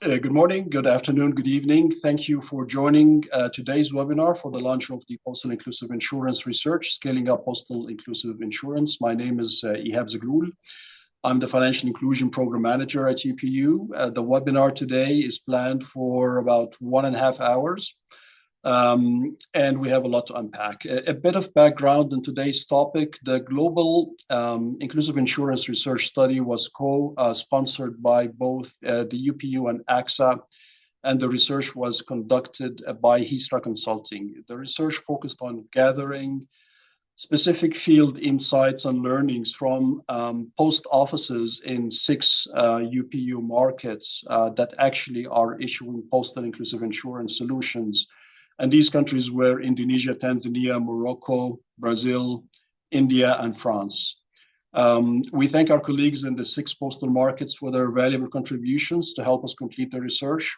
Good morning, good afternoon, good evening. Thank you for joining today's webinar for the launch of the Postal Inclusive Insurance Research, Scaling Up Postal Inclusive Insurance. My name is Ihab Zaghloul. I'm the Financial Inclusion Program Manager at UPU. The webinar today is planned for about 1.5 hours. And we have a lot to unpack. A bit of background on today's topic. The Global Inclusive Insurance Research Study was co-sponsored by both the UPU and AXA, and the research was conducted by Hisra Consulting. The research focused on gathering specific field insights and learnings from post offices in 6 UPU markets that actually are issuing postal inclusive insurance solutions. And these countries were Indonesia, Tanzania, Morocco, Brazil, India, and France. We thank our colleagues in the 6 postal markets for their valuable contributions to help us complete the research.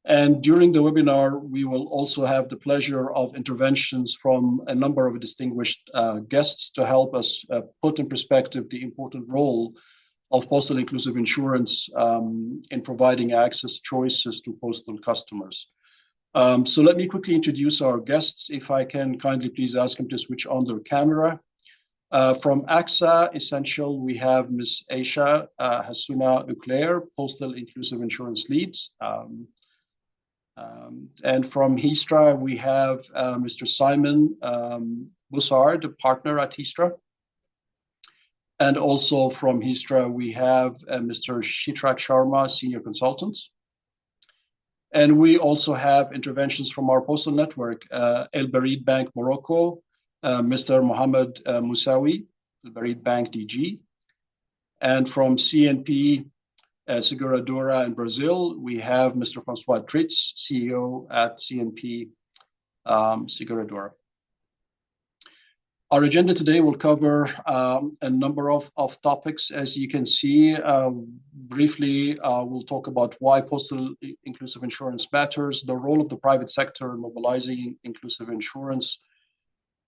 And during the webinar, we will also have the pleasure of interventions from a number of distinguished guests to help us put in perspective the important role of postal inclusive insurance in providing access choices to postal customers. So let me quickly introduce our guests. If I can kindly please ask them to switch on their camera. From AXA Essential, we have Ms. Aisha Hassouna Leclerc, Postal Inclusive Insurance Lead. And from Hisra, we have Mr. Simon Bussard, a partner at Hisra. And also from Hisra, we have Mr. Shitrak Sharma, Senior Consultant. And we also have interventions from our postal network, El Barid Bank Morocco, Mr. Mohammed Moussaoui, El Barid Bank DG. And from CNP Seguradora in Brazil, we have Mr. Francois Tritz, CEO at CNP Seguradora. Our agenda today will cover a number of topics. As you can see, briefly, we'll talk about why postal inclusive insurance matters, the role of the private sector in mobilizing inclusive insurance.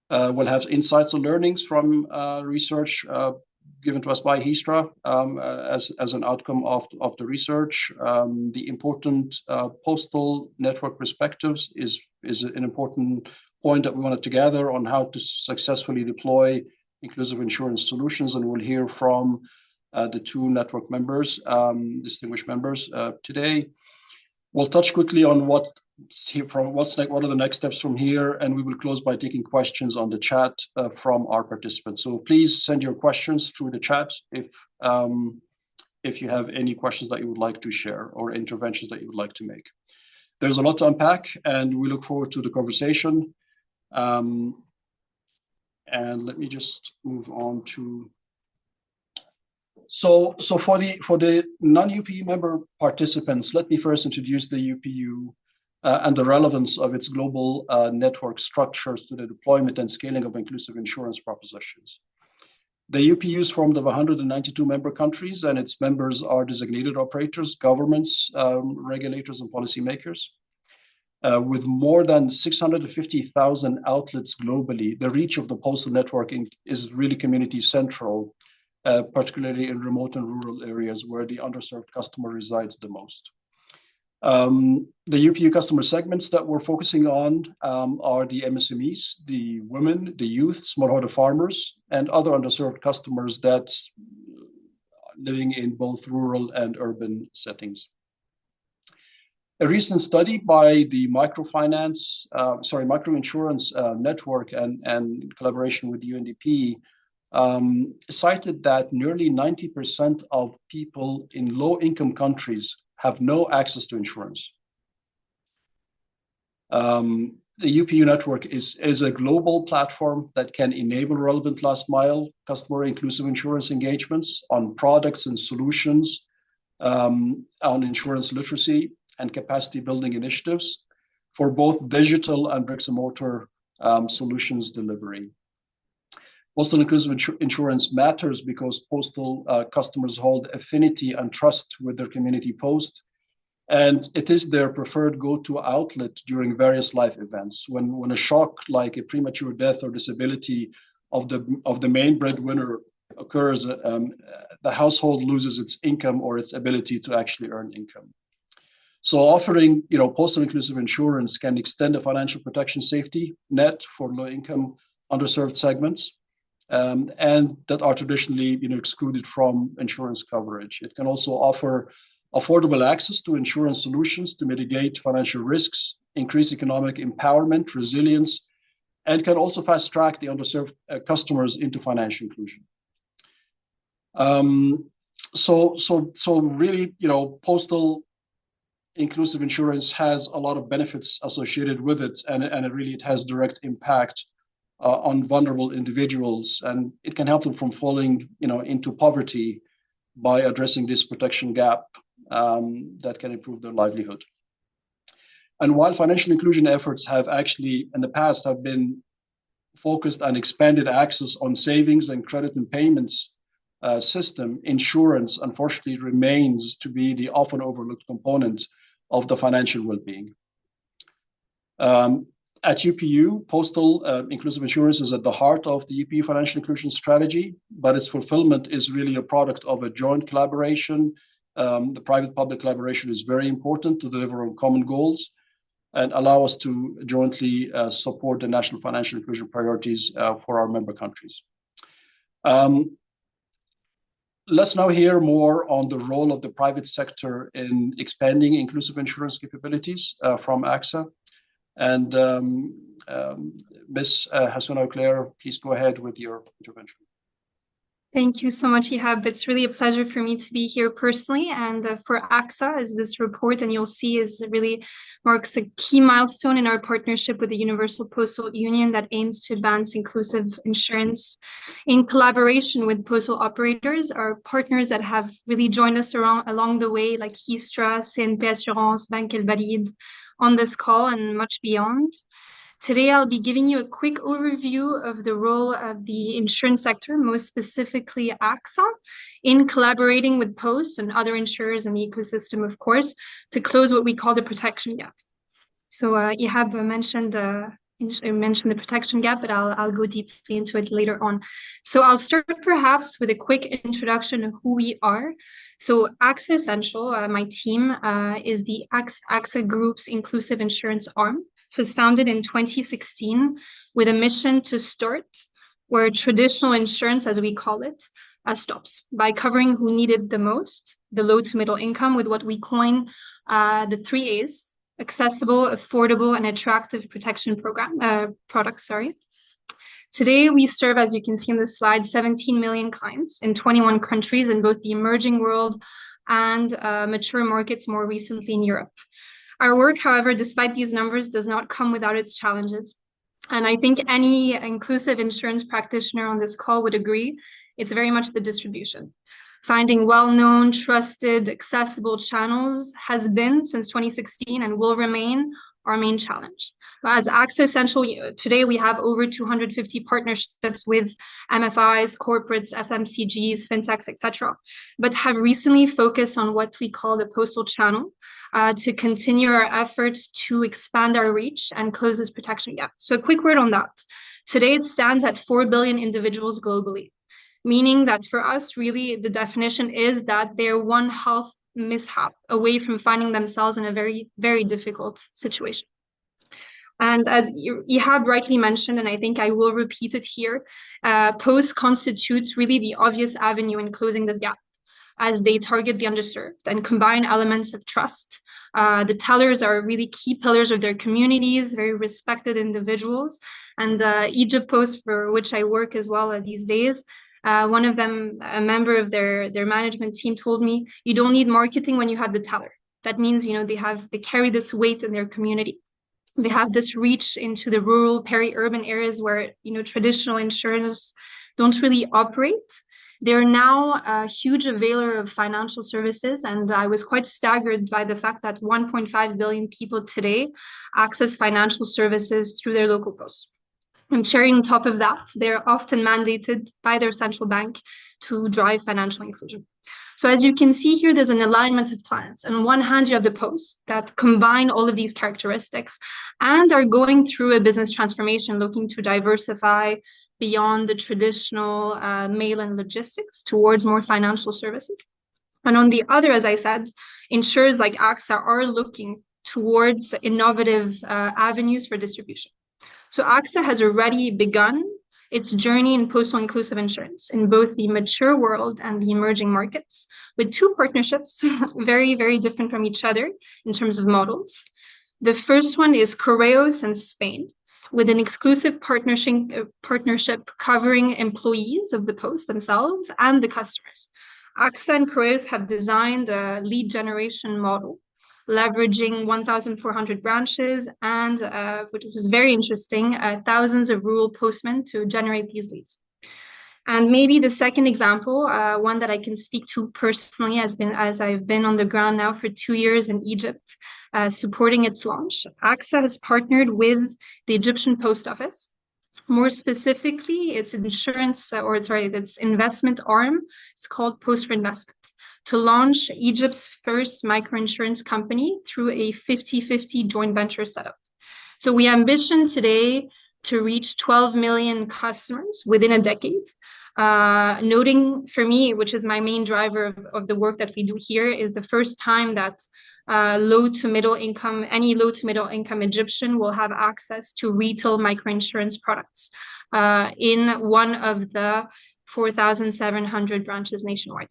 We'll have insights and learnings from research given to us by Hisra as an outcome of the research. The important postal network perspectives is an important point that we wanted to gather on how to successfully deploy inclusive insurance solutions, and we'll hear from the 2 network members, distinguished members today. We'll touch quickly on what are the next steps from here, and we will close by taking questions on the chat from our participants. So please send your questions through the chat if you have any questions that you would like to share or interventions that you would like to make. There's a lot to unpack, and we look forward to the conversation. And let me just move on to. So for the non-UPU member participants, let me first introduce the UPU and the relevance of its global network structures to the deployment and scaling of inclusive insurance propositions. The UPU is formed of 192 member countries, and its members are designated operators, governments, regulators, and policymakers. With more than 650,000 outlets globally, the reach of the postal network is really community central, particularly in remote and rural areas where the underserved customer resides the most. The UPU customer segments that we're focusing on are the MSMEs, the women, the youth, smallholder farmers, and other underserved customers that living in both rural and urban settings. A recent study by the microinsurance network and collaboration with UNDP cited that nearly 90% of people in low-income countries have no access to insurance. The UPU network is a global platform that can enable relevant last-mile customer inclusive insurance engagements on products and solutions, on insurance literacy and capacity building initiatives for both digital and bricks and mortar solutions delivery. Postal inclusive insurance matters because postal customers hold affinity and trust with their community post, and it is their preferred go-to outlet during various life events. When a shock like a premature death or disability of the main breadwinner occurs, the household loses its income or its ability to actually earn income. So offering, postal inclusive insurance can extend the financial protection safety net for low-income, underserved segments, and that are traditionally, excluded from insurance coverage. It can also offer affordable access to insurance solutions to mitigate financial risks, increase economic empowerment, resilience, and can also fast-track the underserved customers into financial inclusion. So really, postal inclusive insurance has a lot of benefits associated with it, and it has direct impact on vulnerable individuals, and it can help them from falling, into poverty by addressing this protection gap that can improve their livelihood. And while financial inclusion efforts have actually, in the past, have been focused on expanded access on savings and credit and payments system, insurance, unfortunately, remains to be the often overlooked component of the financial well-being. At UPU, Postal Inclusive Insurance is at the heart of the UPU financial inclusion strategy, but its fulfillment is really a product of a joint collaboration. The private-public collaboration is very important to deliver on common goals and allow us to jointly support the national financial inclusion priorities for our member countries. Let's now hear more on the role of the private sector in expanding inclusive insurance capabilities from AXA. And Ms. Hassouna Claire, please go ahead with your intervention. Thank you so much, Ihab. It's really a pleasure for me to be here personally, and for AXA, as this report, and you'll see, is really marks a key milestone in our partnership with the Universal Postal Union that aims to advance inclusive insurance in collaboration with postal operators, our partners that have really joined us along the way, like Histra, CNP Assurance, Banque El Balid, on this call and much beyond. Today, I'll be giving you a quick overview of the role of the insurance sector, most specifically AXA, in collaborating with Post and other insurers in the ecosystem, of course, to close what we call the protection gap. So Ihab mentioned the protection gap, but I'll go deeply into it later on. So I'll start perhaps with a quick introduction of who we are. So AXA Essential, my team, is the AXA Group's inclusive insurance arm. It was founded in 2016 with a mission to start where traditional insurance, as we call it, stops, by covering who needed the most, the low to middle income, with what we coin the 3 A's: accessible, affordable, and attractive protection products. Today, we serve, as you can see in the slide, 17 million clients in 21 countries in both the emerging world and mature markets, more recently in Europe. Our work, however, despite these numbers, does not come without its challenges. And I think any inclusive insurance practitioner on this call would agree, it's very much the distribution. Finding well-known, trusted, accessible channels has been, since 2016, and will remain our main challenge. As AXA Essential, today we have over 250 partnerships with MFIs, corporates, FMCGs, fintechs, etc., but have recently focused on what we call the postal channel to continue our efforts to expand our reach and close this protection gap. So a quick word on that. Today it stands at 4 billion individuals globally, meaning that for us, really, the definition is that they're one health mishap away from finding themselves in a very, very difficult situation. And as Ihab rightly mentioned, and I think I will repeat it here, Post constitutes really the obvious avenue in closing this gap, as they target the underserved and combine elements of trust. The tellers are really key pillars of their communities, very respected individuals. And Egypt Post, for which I work as well these days, one of them, a member of their management team, told me, you don't need marketing when you have the teller. That means, they carry this weight in their community. They have this reach into the rural, peri-urban areas where, traditional insurers don't really operate. They're now a huge availer of financial services, and I was quite staggered by the fact that 1.5 billion people today access financial services through their local posts. And cherry on top of that, they're often mandated by their central bank to drive financial inclusion. So as you can see here, there's an alignment of plans. On one hand, you have the posts that combine all of these characteristics and are going through a business transformation, looking to diversify beyond the traditional mail and logistics towards more financial services. And on the other, as I said, insurers like AXA are looking towards innovative avenues for distribution. So AXA has already begun its journey in postal inclusive insurance in both the mature world and the emerging markets, with two partnerships, very, very different from each other in terms of models. The first one is Correos in Spain, with an exclusive partnership covering employees of the post themselves and the customers. AXA and Correos have designed a lead generation model leveraging 1,400 branches and, which was very interesting, thousands of rural postmen to generate these leads. And maybe the second example, one that I can speak to personally, as I've been on the ground now for 2 years in Egypt, supporting its launch. AXA has partnered with the Egyptian Post Office. More specifically, its its investment arm, it's called Post for Investment, to launch Egypt's first microinsurance company through a 50-50 joint venture setup. So we ambition today to reach 12 million customers within a decade. Noting for me, which is my main driver of the work that we do here, is the first time that any low to middle income Egyptian will have access to retail microinsurance products in one of the 4,700 branches nationwide.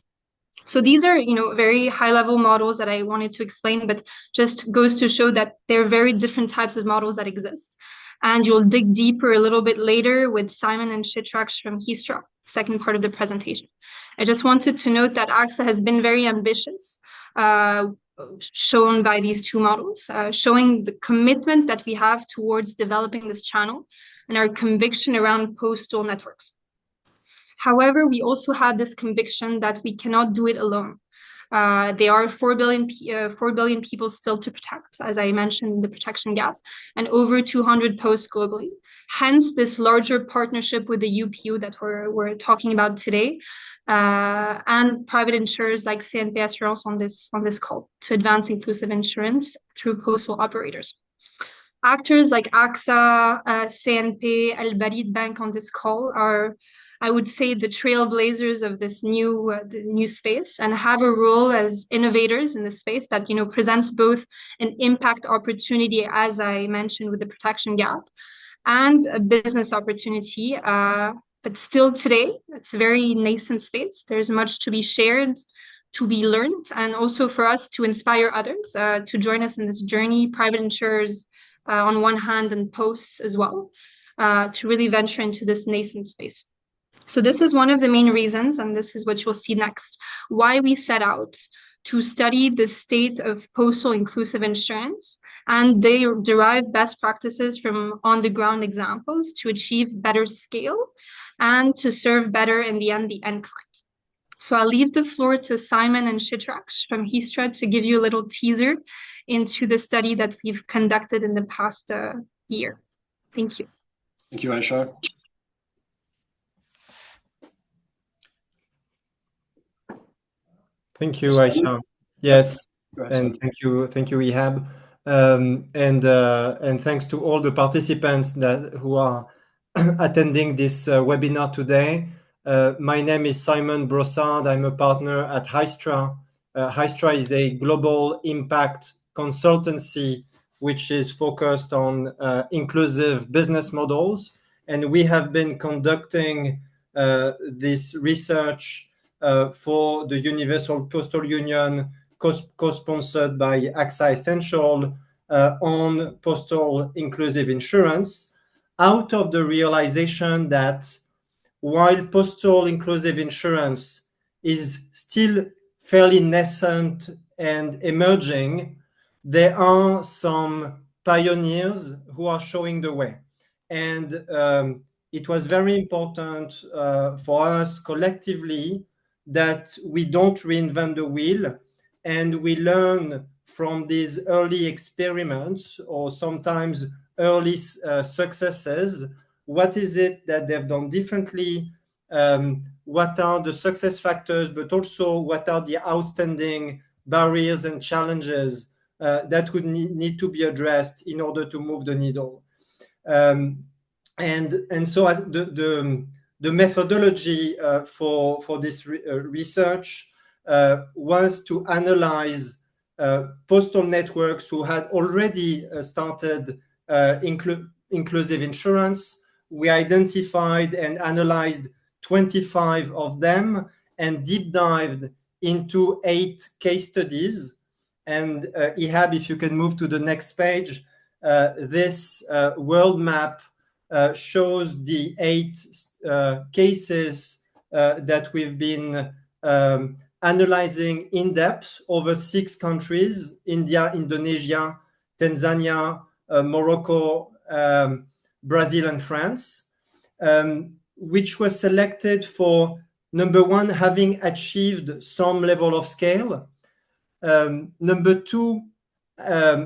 So these are, very high level models that I wanted to explain, but just goes to show that there are very different types of models that exist. And you'll dig deeper a little bit later with Simon and Shitrax from Histra, second part of the presentation. I just wanted to note that AXA has been very ambitious, shown by these two models, showing the commitment that we have towards developing this channel and our conviction around postal networks. However, we also have this conviction that we cannot do it alone. There are 4 billion people still to protect, as I mentioned, the protection gap, and over 200 posts globally. Hence, this larger partnership with the UPU that we're talking about today, and private insurers like CNP Assurance on this call to advance inclusive insurance through postal operators. Actors like AXA, CNP, Al Barid Bank on this call are, I would say, the trailblazers of this new space, and have a role as innovators in the space that presents both an impact opportunity, as I mentioned with the protection gap, and a business opportunity. But still today, it's a very nascent space. There's much to be shared, to be learned, and also for us to inspire others to join us in this journey, private insurers on one hand and posts as well, to really venture into this nascent space. So this is one of the main reasons, and this is what you'll see next, why we set out to study the state of postal inclusive insurance, and they derive best practices from on-the-ground examples to achieve better scale and to serve better in the end client. So I'll leave the floor to Simon and Shitrax from Histra to give you a little teaser into the study that we've conducted in the past year. Thank you. Thank you, Aisha. Thank you, Aisha. Yes, and thank you, Ihab, and thanks to all the participants who are attending this webinar today. My name is Simon Brossard. I'm a partner at Histra. Histra is a global impact consultancy which is focused on inclusive business models, and we have been conducting this research for the Universal Postal Union, co-sponsored by AXA Essential, on postal inclusive insurance, out of the realization that while postal inclusive insurance is still fairly nascent and emerging, there are some pioneers who are showing the way. And it was very important for us collectively that we don't reinvent the wheel, and we learn from these early experiments, or sometimes early successes. What is it that they've done differently? What are the success factors, but also what are the outstanding barriers and challenges that would need to be addressed in order to move the needle? And so as the methodology for this research was to analyze postal networks who had already started inclusive insurance. We identified and analyzed 25 of them and deep dived into 8 case studies. And Ihab, if you can move to the next page, this world map shows the 8 cases that we've been analyzing in depth over 6 countries: India, Indonesia, Tanzania, Morocco, Brazil, and France, which was selected for, number 1, having achieved some level of scale, number 2,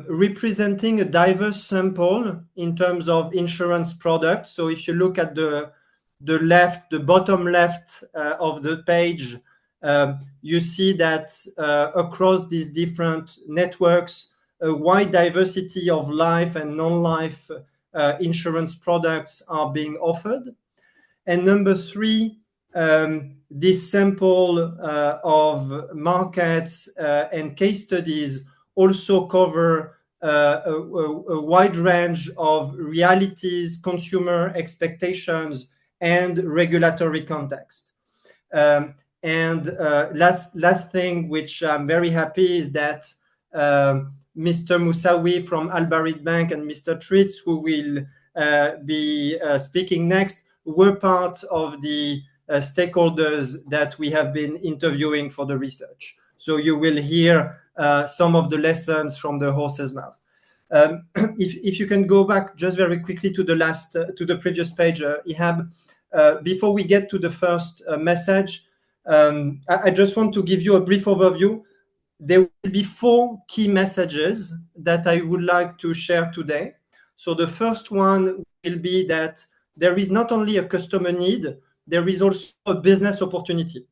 representing a diverse sample in terms of insurance products. So if you look at the bottom left of the page, you see that across these different networks, a wide diversity of life and non-life insurance products are being offered. And number 3, this sample of markets and case studies also cover a wide range of realities, consumer expectations, and regulatory context. And last thing, which I'm very happy, is that Mr. Moussaoui from Al Barid Bank and Mr. Tritz, who will be speaking next, were part of the stakeholders that we have been interviewing for the research. So you will hear some of the lessons from the horse's mouth. If you can go back just very quickly to the previous page, Ihab, before we get to the first message, I just want to give you a brief overview. There will be 4 key messages that I would like to share today. So the first one will be that there is not only a customer need, there is also a business opportunity.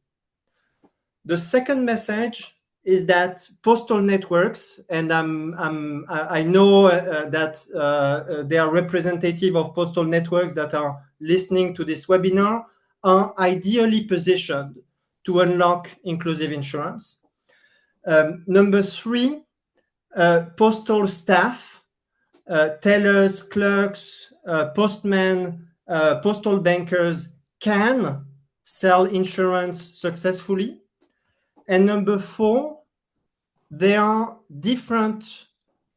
The second message is that postal networks, and I know that they are representative of postal networks that are listening to this webinar, are ideally positioned to unlock inclusive insurance. Number 3, postal staff, tellers, clerks, postmen, postal bankers can sell insurance successfully. And number 4, there are different,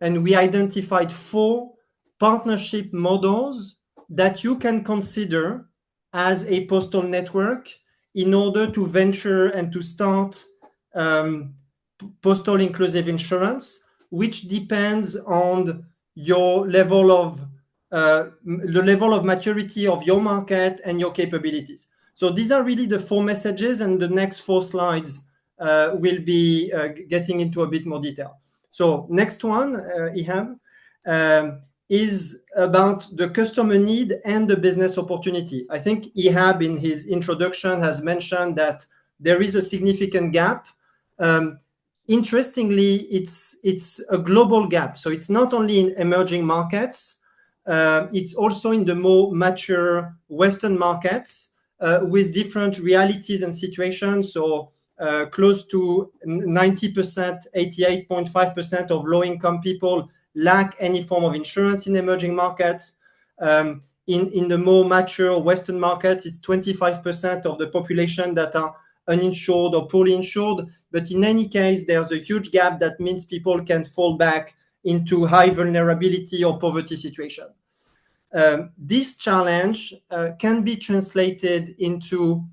and we identified 4 partnership models that you can consider as a postal network in order to venture and to start postal inclusive insurance, which depends on your level of the level of maturity of your market and your capabilities. So these are really the 4 messages, and the next 4 slides will be getting into a bit more detail. So next one, Ihab, is about the customer need and the business opportunity. I think Ihab in his introduction has mentioned that there is a significant gap. Interestingly, it's a global gap. So it's not only in emerging markets, it's also in the more mature Western markets with different realities and situations. So close to 90%, 88.5% of low-income people lack any form of insurance in emerging markets. In the more mature Western markets, it's 25% of the population that are uninsured or poorly insured. But in any case, there's a huge gap that means people can fall back into high vulnerability or poverty situation. This challenge can be translated into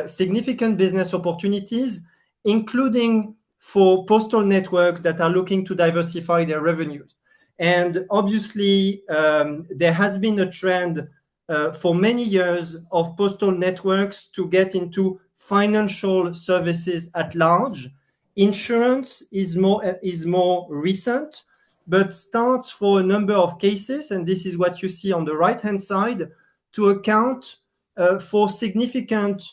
significant business opportunities, including for postal networks that are looking to diversify their revenues. And obviously, there has been a trend for many years of postal networks to get into financial services at large. Insurance is more recent, but starts for a number of cases, and this is what you see on the right-hand side, to account for significant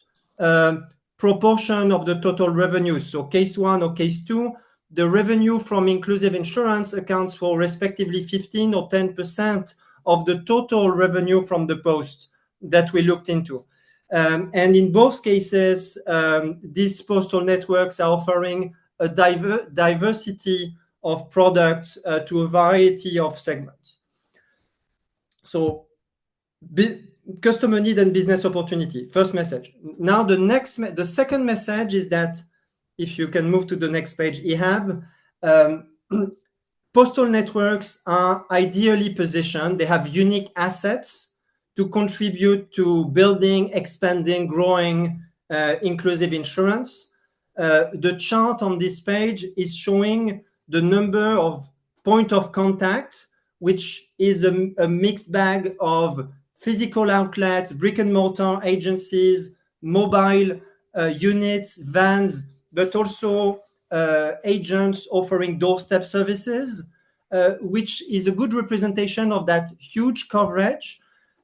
proportion of the total revenue. So case 1 or case 2, the revenue from inclusive insurance accounts for respectively 15 or 10% of the total revenue from the post that we looked into. And in both cases, these postal networks are offering a diversity of products to a variety of segments. So customer need and business opportunity, first message. Now the second message is that, if you can move to the next page, Ihab, postal networks are ideally positioned. They have unique assets to contribute to building, expanding, growing inclusive insurance. The chart on this page is showing the number of point of contact, which is a mixed bag of physical outlets, brick and mortar agencies, mobile units, vans, but also agents offering doorstep services, which is a good representation of that huge coverage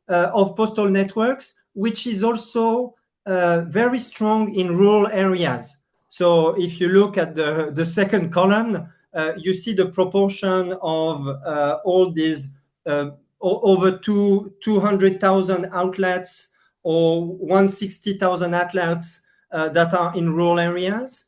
of postal networks, which is also very strong in rural areas. So if you look at the second column, you see the proportion of all these over 200,000 outlets or 160,000 outlets that are in rural areas,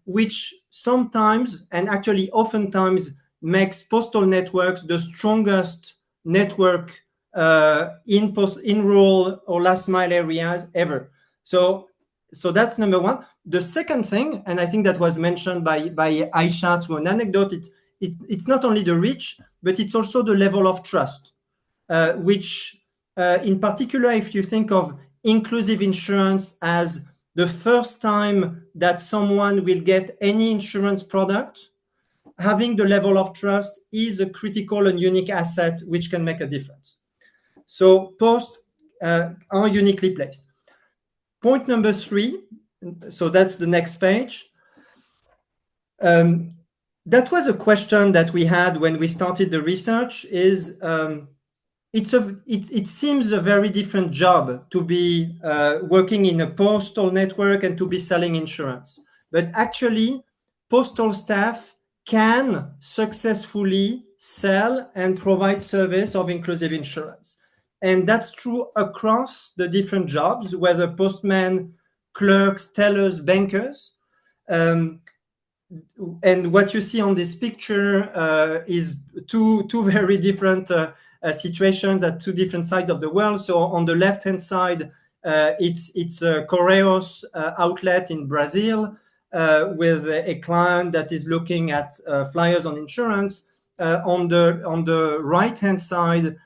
which sometimes, and actually oftentimes, makes postal networks the strongest network in rural or last mile areas ever. So that's number one. The second thing, and I think that was mentioned by Aisha through an anecdote, it's not only the reach, but it's also the level of trust, which in particular, if you think of inclusive insurance as the first time that someone will get any insurance product, having the level of trust is a critical and unique asset which can make a difference. So posts are uniquely placed. Point number 3, so that's the next page. That was a question that we had when we started the research, is it seems a very different job to be working in a postal network and to be selling insurance. But actually, postal staff can successfully sell and provide service of inclusive insurance. And that's true across the different jobs, whether postmen, clerks, tellers, bankers. And what you see on this picture is two very different situations at two different sides of the world. So on the left-hand side, it's a Correios outlet in Brazil with a client that is looking at flyers on insurance. On the right-hand side,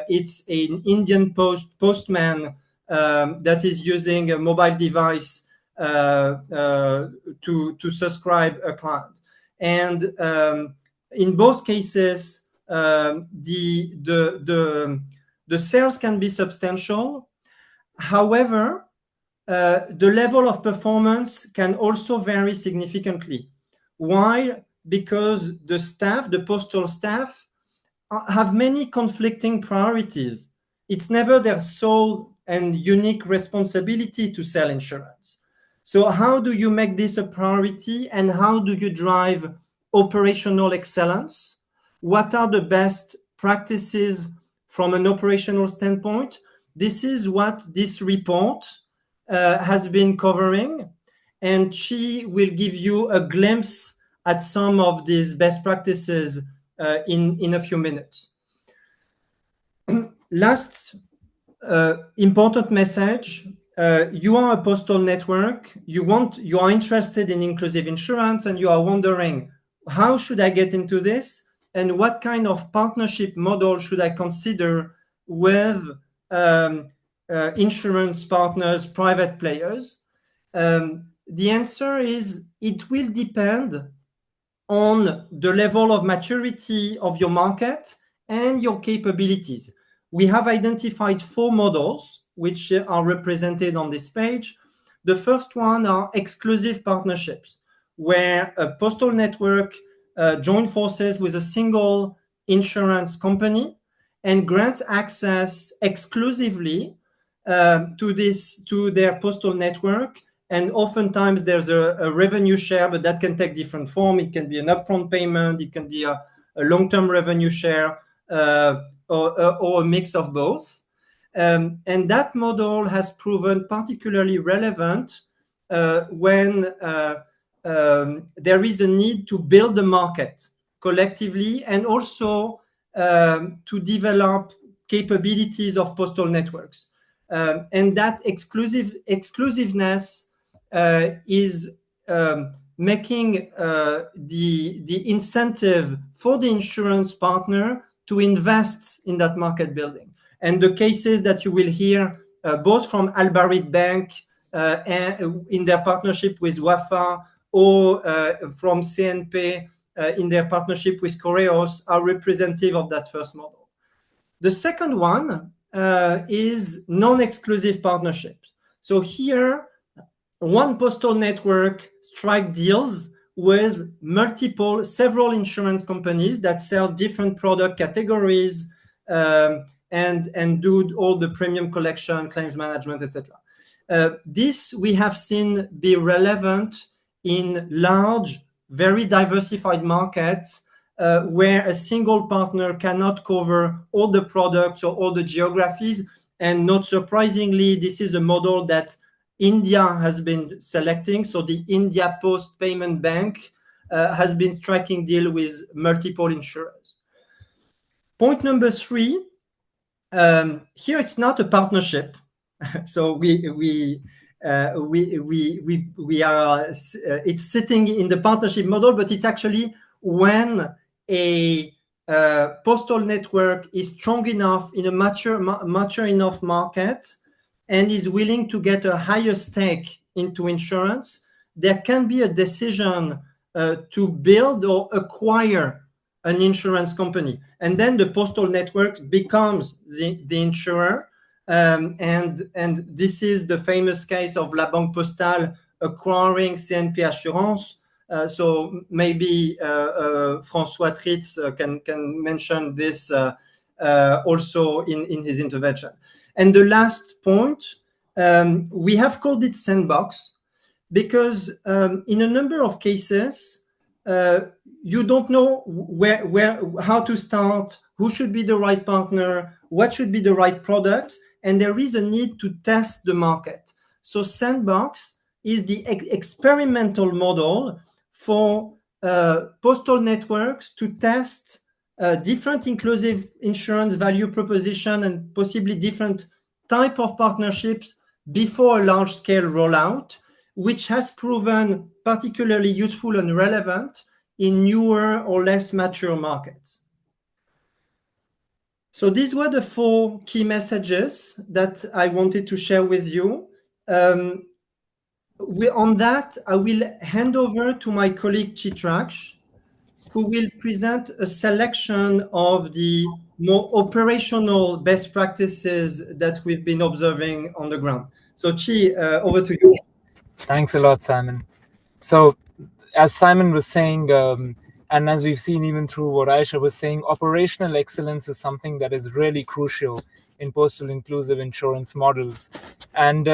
it's an Indian postman that is using a mobile device to subscribe a client. And in both cases, the sales can be substantial. However, the level of performance can also vary significantly. Why? Because the staff, the postal staff, have many conflicting priorities. It's never their sole and unique responsibility to sell insurance. So how do you make this a priority, and how do you drive operational excellence? What are the best practices from an operational standpoint? This is what this report has been covering, and she will give you a glimpse at some of these best practices in a few minutes. Last important message, you are a postal network, you are interested in inclusive insurance, and you are wondering, how should I get into this? And what kind of partnership model should I consider with insurance partners, private players? The answer is, it will depend on the level of maturity of your market and your capabilities. We have identified 4 models which are represented on this page. The first one are exclusive partnerships, where a postal network joins forces with a single insurance company and grants access exclusively to their postal network. And oftentimes there's a revenue share, but that can take different form. It can be an upfront payment, it can be a long-term revenue share, or a mix of both. And that model has proven particularly relevant when there is a need to build the market collectively and also to develop capabilities of postal networks. And that exclusiveness is making the incentive for the insurance partner to invest in that market building. And the cases that you will hear both from Albarit Bank and in their partnership with Wafa, or from CNP in their partnership with Correos are representative of that first model. The second one is non-exclusive partnerships. So here, one postal network strike deals with several insurance companies that sell different product categories and do all the premium collection, claims management, etc. This we have seen be relevant in large, very diversified markets where a single partner cannot cover all the products or all the geographies. And not surprisingly, this is the model that India has been selecting. So the India Post Payment Bank has been striking deal with multiple insurers. Point number 3, here it's not a partnership. So we are it's sitting in the partnership model, but it's actually when a postal network is strong enough in a mature enough market and is willing to get a higher stake into insurance, there can be a decision to build or acquire an insurance company. And then the postal network becomes the insurer. And this is the famous case of La Banque Postale acquiring CNP Assurance. So maybe François Tritz can mention this also in his intervention. And the last point, we have called it sandbox because in a number of cases, you don't know how to start, who should be the right partner, what should be the right product, and there is a need to test the market. So sandbox is the experimental model for postal networks to test different inclusive insurance value proposition and possibly different type of partnerships before a large-scale rollout, which has proven particularly useful and relevant in newer or less mature markets. So these were the 4 key messages that I wanted to share with you. On that, I will hand over to my colleague Chitraksh, who will present a selection of the more operational best practices that we've been observing on the ground. So Chi, over to you. Thanks a lot, Simon. So as Simon was saying, and as we've seen even through what Aisha was saying, operational excellence is something that is really crucial in postal inclusive insurance models. And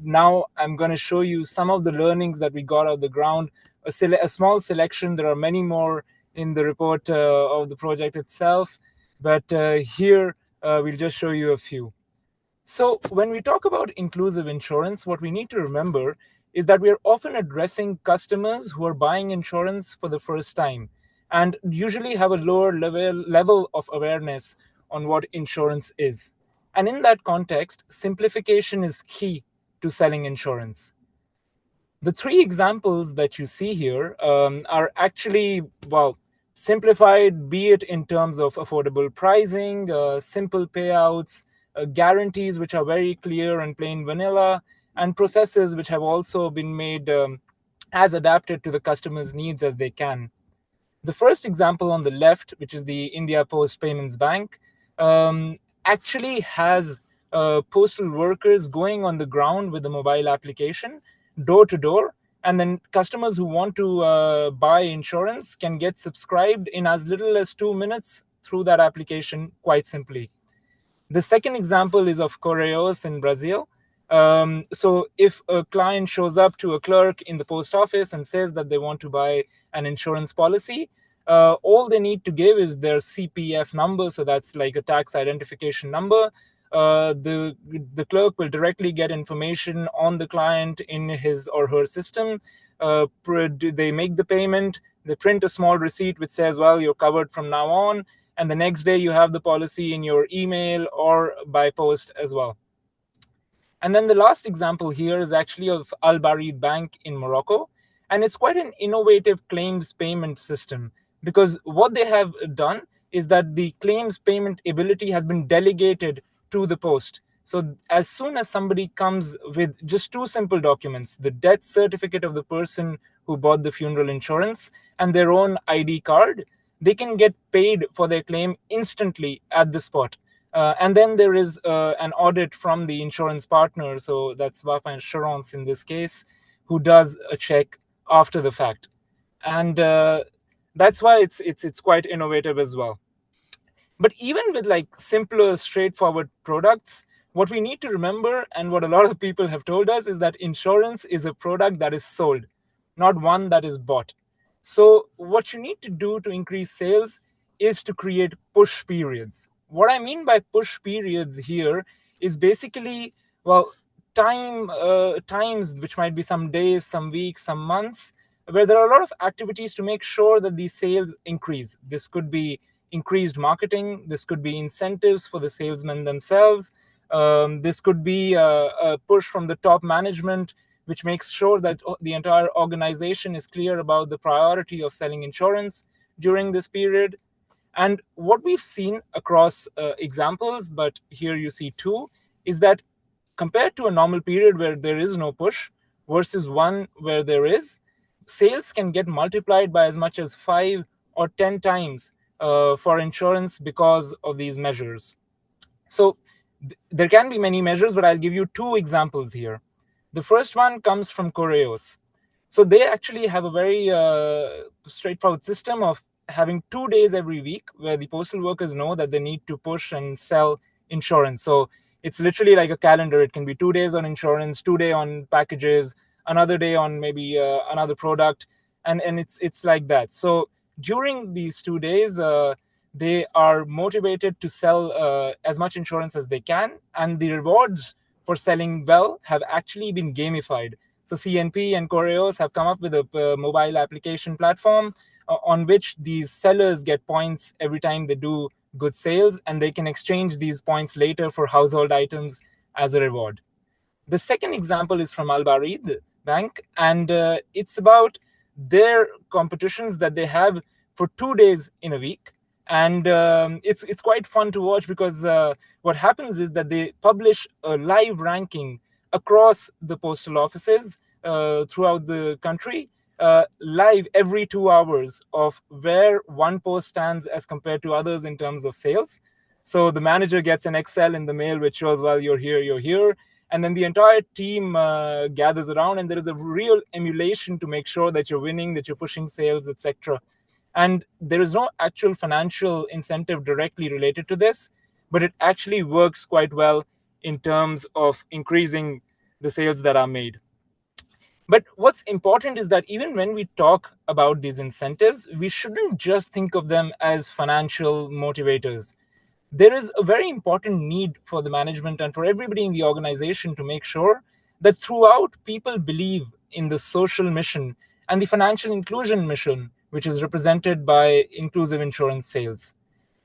now I'm going to show you some of the learnings that we got off the ground, a small selection. There are many more in the report of the project itself, but here we'll just show you a few. So when we talk about inclusive insurance, what we need to remember is that we are often addressing customers who are buying insurance for the first time and usually have a lower level of awareness on what insurance is. And in that context, simplification is key to selling insurance. The 3 examples that you see here are actually, well, simplified, be it in terms of affordable pricing, simple payouts, guarantees which are very clear and plain vanilla, and processes which have also been made as adapted to the customer's needs as they can. The first example on the left, which is the India Post Payments Bank, actually has postal workers going on the ground with a mobile application, door to door, and then customers who want to buy insurance can get subscribed in as little as 2 minutes through that application, quite simply. The second example is of Correos in Brazil. So if a client shows up to a clerk in the post office and says that they want to buy an insurance policy, all they need to give is their CPF number. So that's like a tax identification number, the clerk will directly get information on the client in his or her system. They make the payment, they print a small receipt which says, well, you're covered from now on, and the next day you have the policy in your email or by post as well. And then the last example here is actually of Al Barid Bank in Morocco. And it's quite an innovative claims payment system, because what they have done is that the claims payment ability has been delegated to the post. So as soon as somebody comes with just two simple documents, the death certificate of the person who bought the funeral insurance and their own ID card, they can get paid for their claim instantly at the spot. And then there is an audit from the insurance partner, so that's Wafa Insurance in this case, who does a check after the fact. And that's why it's quite innovative as well. But even with like simpler, straightforward products, what we need to remember, and what a lot of people have told us, is that insurance is a product that is sold, not one that is bought. So what you need to do to increase sales is to create push periods. What I mean by push periods here is basically, well, times which might be some days, some weeks, some months, where there are a lot of activities to make sure that these sales increase. This could be increased marketing, this could be incentives for the salesmen themselves, this could be a push from the top management, which makes sure that the entire organization is clear about the priority of selling insurance during this period. And what we've seen across examples, but here you see two, is that compared to a normal period where there is no push versus one where there is, sales can get multiplied by as much as 5 or 10 times for insurance because of these measures. So there can be many measures, but I'll give you two examples here. The first one comes from Correos. So they actually have a very straightforward system of having 2 days every week where the postal workers know that they need to push and sell insurance. So it's literally like a calendar. It can be 2 days on insurance, 2 days on packages, another day on maybe another product, and it's like that. So during these 2 days, they are motivated to sell as much insurance as they can, and the rewards for selling well have actually been gamified. So CNP and Correos have come up with a mobile application platform on which these sellers get points every time they do good sales, and they can exchange these points later for household items as a reward. The second example is from Al Barid Bank, and it's about their competitions that they have for 2 days in a week. And it's quite fun to watch, because what happens is that they publish a live ranking across the postal offices throughout the country, live every 2 hours, of where one post stands as compared to others in terms of sales. So the manager gets an Excel in the mail which shows, well, you're here, and then the entire team gathers around, and there is a real emulation to make sure that you're winning, that you're pushing sales, etc. And there is no actual financial incentive directly related to this, but it actually works quite well in terms of increasing the sales that are made. But what's important is that even when we talk about these incentives, we shouldn't just think of them as financial motivators. There is a very important need for the management and for everybody in the organization to make sure that throughout people believe in the social mission and the financial inclusion mission, which is represented by inclusive insurance sales.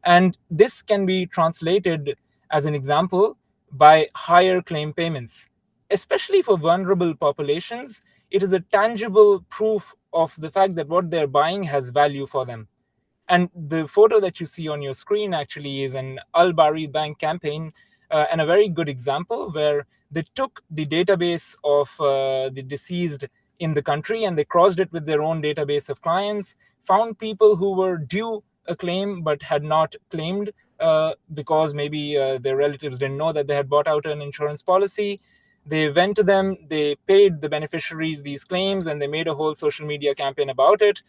And this can be translated, as an example, by higher claim payments. Especially for vulnerable populations, it is a tangible proof of the fact that what they're buying has value for them. And the photo that you see on your screen actually is an Al Barid Bank campaign, and a very good example where they took the database of the deceased in the country and they crossed it with their own database of clients, found people who were due a claim but had not claimed because maybe their relatives didn't know that they had bought out an insurance policy. They went to them, they paid the beneficiaries these claims, and they made a whole social media campaign about it,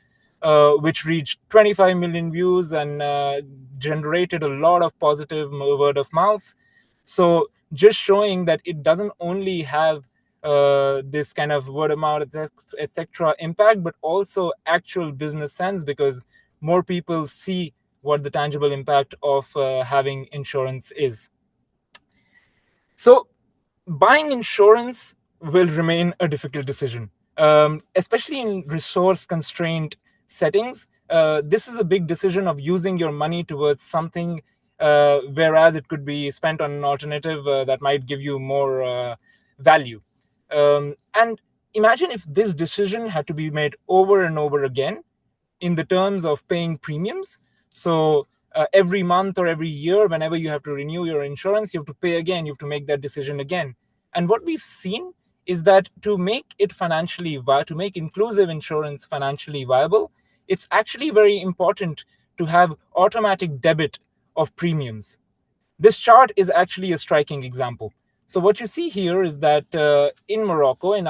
which reached 25 million views and generated a lot of positive word of mouth. So just showing that it doesn't only have this kind of word of mouth, etc. impact, but also actual business sense, because more people see what the tangible impact of having insurance is. So buying insurance will remain a difficult decision, especially in resource-constrained settings. This is a big decision of using your money towards something, whereas it could be spent on an alternative that might give you more value. And imagine if this decision had to be made over and over again in the terms of paying premiums. So every month or every year, whenever you have to renew your insurance, you have to pay again, you have to make that decision again. And what we've seen is that to make it financially viable, to make inclusive insurance financially viable, it's actually very important to have automatic debit of premiums. This chart is actually a striking example. So what you see here is that in Morocco, in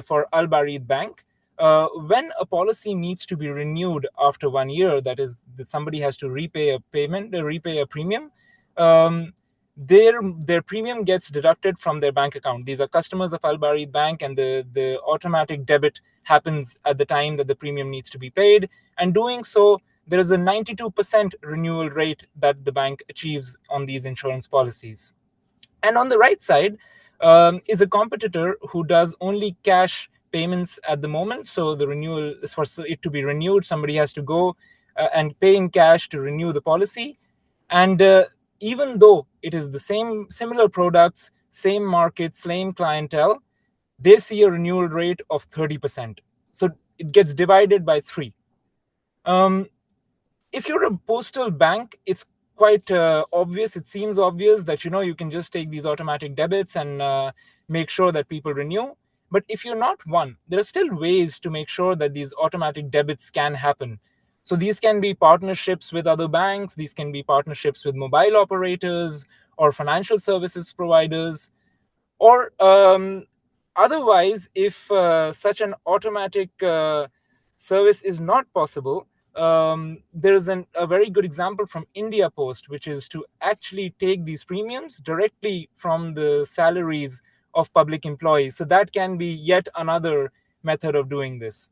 for Al Barid Bank, when a policy needs to be renewed after 1 year, that is, somebody has to repay a payment, repay a premium, their premium gets deducted from their bank account. These are customers of Al Barid Bank, and the automatic debit happens at the time that the premium needs to be paid. And doing so, there is a 92% renewal rate that the bank achieves on these insurance policies. And on the right side is a competitor who does only cash payments at the moment. So the renewal is for it to be renewed, somebody has to go and pay in cash to renew the policy. And even though it is the similar products, same market, same clientele, they see a renewal rate of 30%. So it gets divided by 3. If you're a postal bank, it's quite obvious. It seems obvious that you can just take these automatic debits and make sure that people renew. But if you're not one, there are still ways to make sure that these automatic debits can happen. So these can be partnerships with other banks. These can be partnerships with mobile operators or financial services providers. Or otherwise, if such an automatic service is not possible, there's a very good example from India Post, which is to actually take these premiums directly from the salaries of public employees. So that can be yet another method of doing this.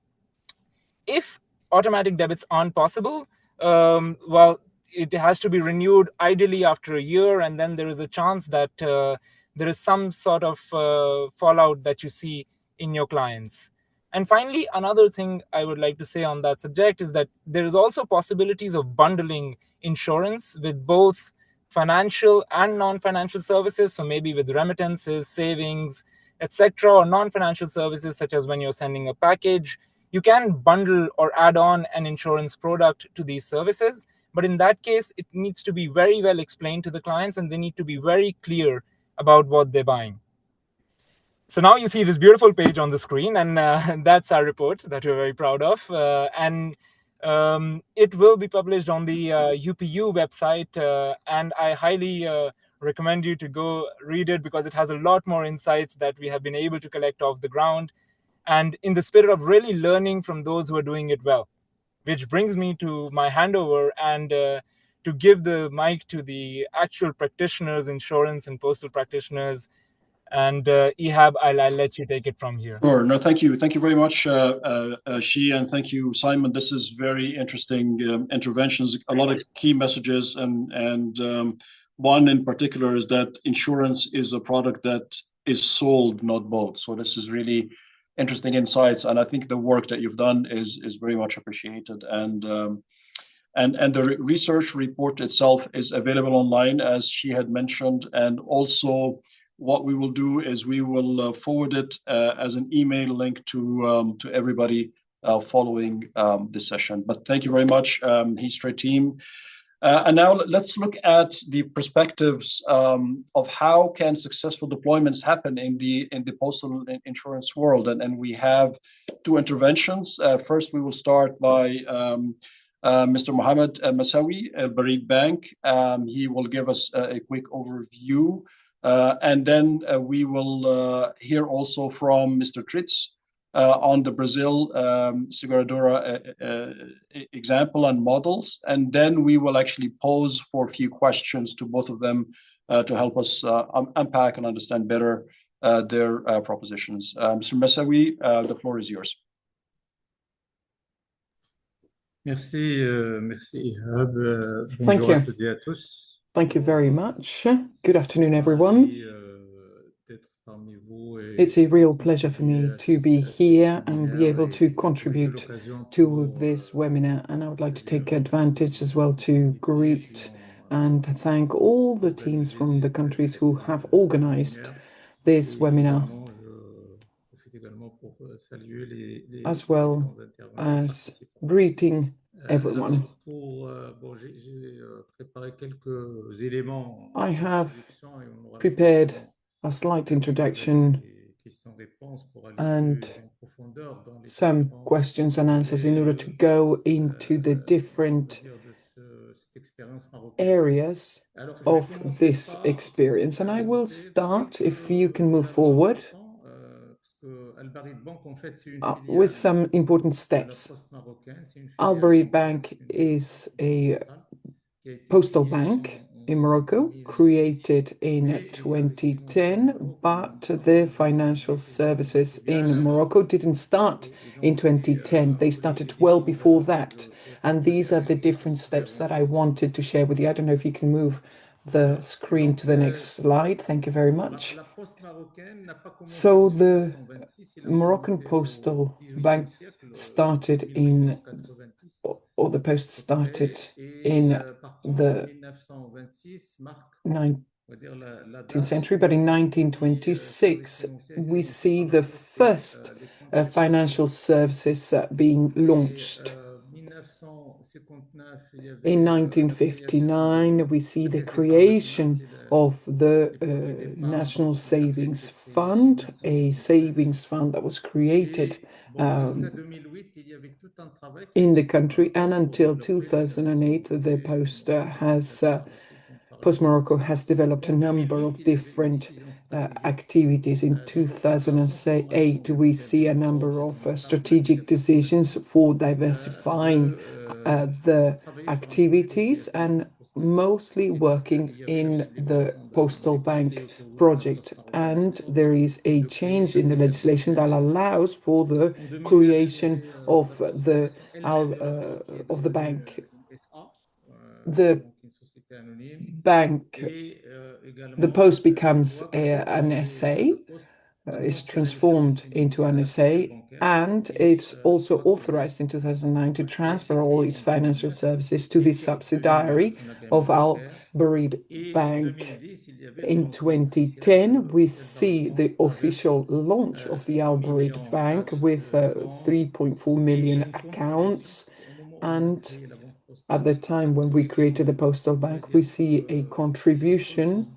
If automatic debits aren't possible, well, it has to be renewed ideally after a year, and then there is a chance that there is some sort of fallout that you see in your clients. And finally, another thing I would like to say on that subject is that there is also possibilities of bundling insurance with both financial and non-financial services. So maybe with remittances, savings, etc., or non-financial services, such as when you're sending a package, you can bundle or add on an insurance product to these services. But in that case, it needs to be very well explained to the clients, and they need to be very clear about what they're buying. So now you see this beautiful page on the screen, and that's our report that we're very proud of. And it will be published on the UPU website, and I highly recommend you to go read it, because it has a lot more insights that we have been able to collect off the ground, and in the spirit of really learning from those who are doing it well. Which brings me to my handover and to give the mic to the actual practitioners, insurance and postal practitioners. And Ihab, I'll let you take it from here. Sure. No, thank you. Thank you very much, Shi, and thank you, Simon. This is very interesting interventions, a lot of key messages, and one in particular is that insurance is a product that is sold, not bought. So this is really interesting insights, and I think the work that you've done is very much appreciated. And the research report itself is available online, as she had mentioned, and also what we will do is we will forward it as an email link to everybody following this session. But thank you very much, Heathrow team. And now let's look at the perspectives of how can successful deployments happen in the postal insurance world. And we have 2 interventions. First, we will start by Mr. Mohammed Masawi, Al Barid Bank. He will give us a quick overview. And then we will hear also from Mr. Tritz on the Brazil Seguradora example and models. And then we will actually pose for a few questions to both of them to help us unpack and understand better their propositions. Mr. Masawi, the floor is yours. Merci, merci Ihab. Bonjour à toutes et à tous. Thank you very much. Good afternoon, everyone. parmi vous et It's a real pleasure for me to be à ce here and be séminaire able et to profiter de contribute l'occasion to pour this webinar. And I would like to saluer take nos advantage as well to invités qui greet ont and thank all the teams organisé from the countries cet who have organized séminaire. this Et webinar, également, je profite également pour saluer les as well différents intervenants as participants. greeting everyone. Alors, bon, j'ai préparé quelques éléments I have d'introduction et on aura prepared l'occasion a slight avec introduction des questions-réponses pour aller and plus en profondeur dans les some différents questions and answers in order to go into the on va different dire de cette expérience marocaine. areas Alors, je vais of commencer this par, experience. And I will avancer start, if you can move jalons forward, importants, parce que Albarid Bank, en fait, c'est une with filiale some important de la steps. Poste marocaine. C'est une filiale Albarid marocaine, Bank c'est une is banque a postale qui a été postal créée bank en in Morocco, 2010, created in mais les services financiers 2010, au Maroc but n'ont the pas financial démarré avant. Donc, services il y a in un avant Morocco didn't start et in donc, je vais 2010. They rappeler started les well différentes before étapes que that. je souhaite And partager these are the avec vous different pour steps that I avancer. wanted to share with you. I don't know if you can move the Voilà. screen Donc, to the next slide. Thank you very much. la Poste marocaine n'a pas commencé So en the 1926, il a Moroccan commencé au Postal Bank XVIIIe siècle, started in, 1890 or the post à peu started près. Et in par contre, the 1926 marque, 19th on va dire, la century, date but in où le premier service 1926, financier a été we lancé see par la the Poste, c'est first les comptes chèques financial postaux. services being Et launched. 1959, il y In avait la création 1959, we see de the caisse d'épargne nationale, creation c'est of the les produits d'épargne National contractuels qui Savings est créé en Fund, a 1959. savings fund that was created Et bon, jusqu'à 2008, il y avait tout un travail qui a in the été fait par la country, and Poste pour until développer les services 2008, the financiers Post comme has communication, reçu, compte par Post exemple. Morocco has developed a En number 2008, of il y avait une different décision stratégique activities. In sur la transformation 2008, we vers see des a number approches et of des méthodes strategic decisions diversifiées, for diversifying the travailler sur un projet qui activities s'appelle le and Banque Postale. mostly Et donc, working il y avait in les the mouvements de postal légalité bank autour de la project. Poste marocaine And pour there is a développer change in the l'application legislation des that lois. allows for the En 2009, il y creation avait of la transformation elle-même de la Poste qui est of the devenue bank. une SA, The donc une société anonyme. bank, Et the également, post je becomes vois qu'en fait, an la SA, Poste a is transféré les services transformed into financiers à an la filiale SA, bancaire and et it's also soit créée, authorized in 2009 to qui a été transfer all créée its en financial 2009 services to et the qui a obtenu subsidiary son agrément of Al bancaire. Barid Et en Bank. 2010, il y avait le In lancement officiel 2010, we d'Al Barid see Bank the avec official launch of the 3 Al Barid millions Bank with de comptes 3.4 et million un compte spécifique accounts. au moment où on a And créé la banque at postale. the time when we created the postal On va bank, we dire see a que ces choses contribution sont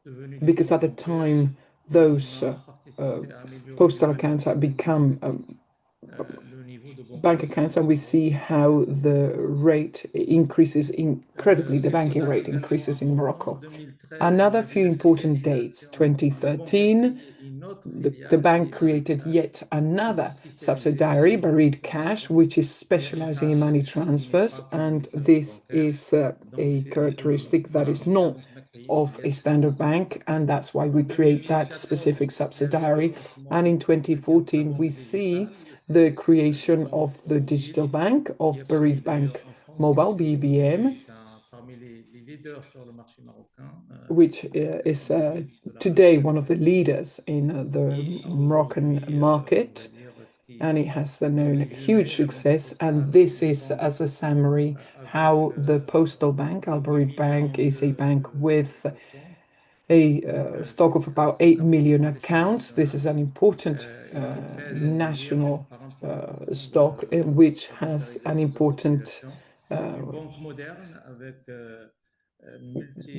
devenues des because at comptes the bancaires time et on those a participé à améliorer de postal manière accounts have très become significative le niveau de bank bancarisation accounts, and we du Maroc see how the rate increases incredibly, the quelques banking dates rate également increases in importantes. Morocco. 2013, il y Another avait few la important dates. filialisation, le banque a 2013, créé une autre the filiale qui bank est Barid created Cash, yet qui s'est another spécialisée dans subsidiary, le Barid transfert Cash, d'argent which is vers specializing in un money guichet qui n'est transfers, pas un and service this bancaire. is Donc, a c'est characteristic that voilà, is not donc on a créé une of filiale a standard spécifique. bank, and that's why we En create that 2014, specific il y avait le subsidiary. lancement And in de ce qui est la 2014, we banque see digitale, the c'est la creation of banque the mobile digital bank qui of apparaît Barid d'ailleurs Bank en France, c'est une Mobile, fintech BBM, et c'est parmi les leaders sur le marché marocain which avec is un numérique de la today marque. one of the leaders in the Et Moroccan aujourd'hui, on va market, dire ce qui and it est has en known huge résumé, la banque success. And postale this is, répond as a summary, avec how the postal à peu bank, près Al 8 Barid Bank, millions is a bank with de comptes. a stock C'est of très about 8 million important à l'échelle accounts. This is nationale an important et qui pèse, on va dire, national par un poids important stock, which de has an bancarisation de la important population. Une banque moderne avec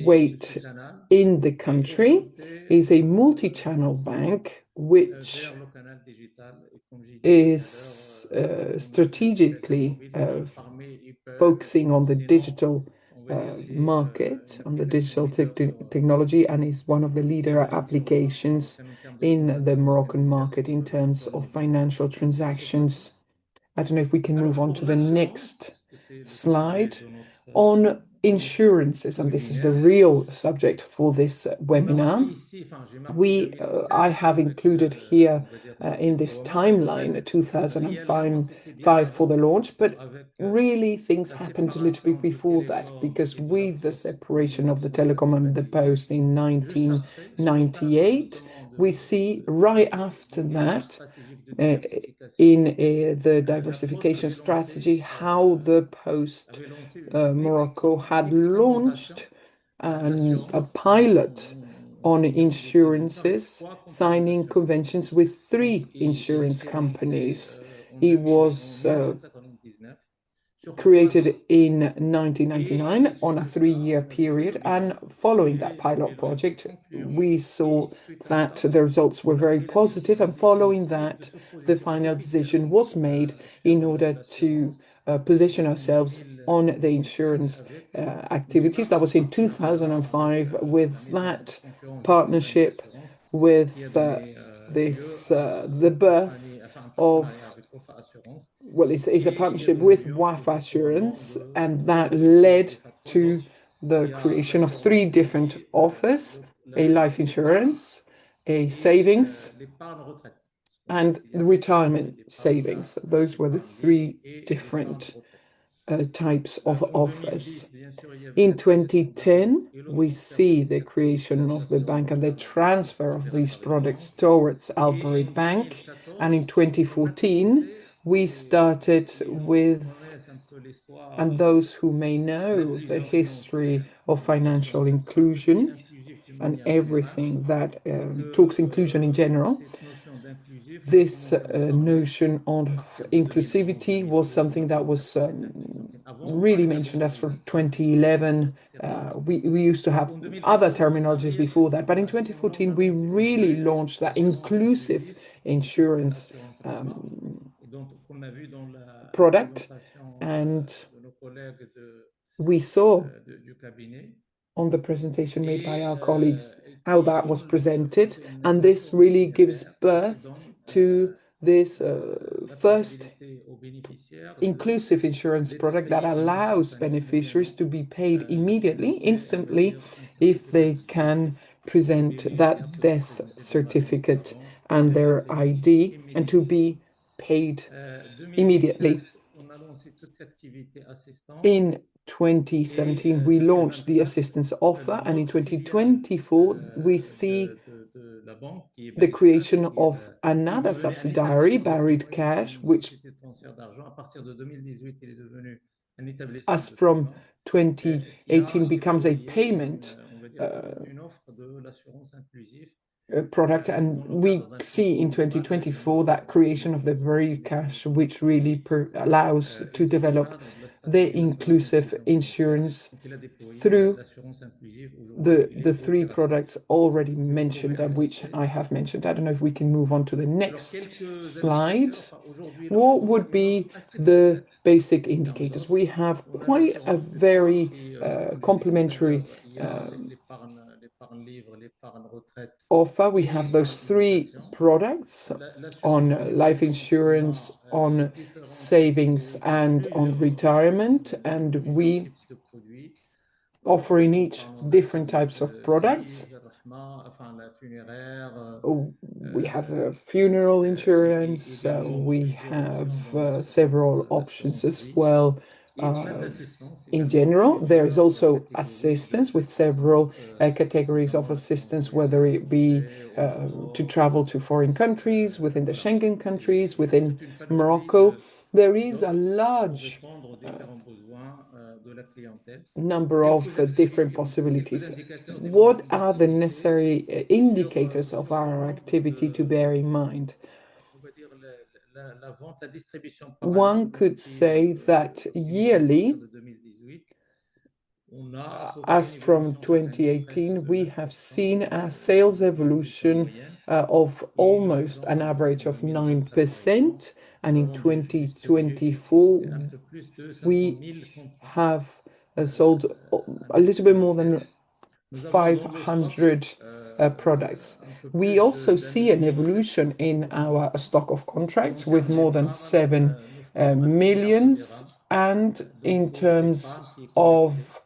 weight multi-canal in the et country, orientée is a multi-channel bank which vers le canal digital. Et comme j'ai dit tout à is l'heure, au moment de l'application strategically mobile, qui va farmer hyper, focusing on the sinon, digital on va dire, c'est market, une on the application digital leader sur technology, and is one of the leader leader sur le marché applications marocain en termes de in the transactions Moroccan financières market in terms sur le of mobile. financial Merci pour votre patience. transactions. I don't know if we can Alors, move on pour to the l'assurance, next parce que c'est le slide, sujet de notre on insurances, and this is the webinaire. real subject for this On a webinar. marqué ici, enfin, j'ai marqué I 2016 have avec, included here on va dire, in le this déploiement, mais en timeline fait, réellement, c'était bien 2005 for the avant, launch, but avec really things la happened a little bit séparation de before that, Télécom because et de la with the Poste en separation of the telecom and the 1998, post in juste après, donc notamment 1998, justement we see right after that in the diversification strategy how the Post Morocco had launched a pilot on insurances, signing conventions with 3 insurance companies. It was created in 1999 on a 3-year period, and following that pilot project, we saw that the results were very positive, and following that, the final decision was made in order to position ourselves on the insurance activities. That was in 2005, with that partnership, with the birth of, well, it's a partnership with WAF Assurance, and that led to the creation of 3 different offers: a life insurance, a savings, and the retirement savings. Those were the 3 different types of offers. In 2010, we see the creation of the bank and the transfer of these products towards Albury Bank. And in 2014, we started with, and those who may know the history of financial inclusion and everything that talks inclusion in general, this notion of inclusivity was something that was really mentioned as for 2011. We used to have other terminologies before that, but in 2014 we really launched that inclusive insurance product, and we saw on the presentation made by our colleagues how that was presented, and this really gives birth to this first inclusive insurance product that allows beneficiaries to be paid immediately, instantly, if they can present that death certificate and their ID, and to be paid immediately. In 2017, we launched the assistance offer, and in 2024, we see the creation of another subsidiary, Buried Cash, which, as from 2018, becomes a payment product, and we see in 2024 that creation of the Buried Cash, which really allows to develop the inclusive insurance through the 3 products already mentioned and which I have mentioned. I don't know if we can move on to the next slide. What would be the basic indicators? We have quite a very complementary offer. We have those 3 products on life insurance, on savings, and on retirement, and we offer in each different types of products. We have funeral insurance, we have several options as well. In general, there is also assistance with several categories of assistance, whether it be to travel to foreign countries, within the Schengen countries, within Morocco. There is a large number of different possibilities. What are the necessary indicators of our activity to bear in mind? One could say that yearly, as from 2018, we have seen a sales evolution of almost an average of 9%, and in 2024 we have sold a little bit more than 500 products. We also see an evolution in our stock of contracts with more than 7 million, and in terms of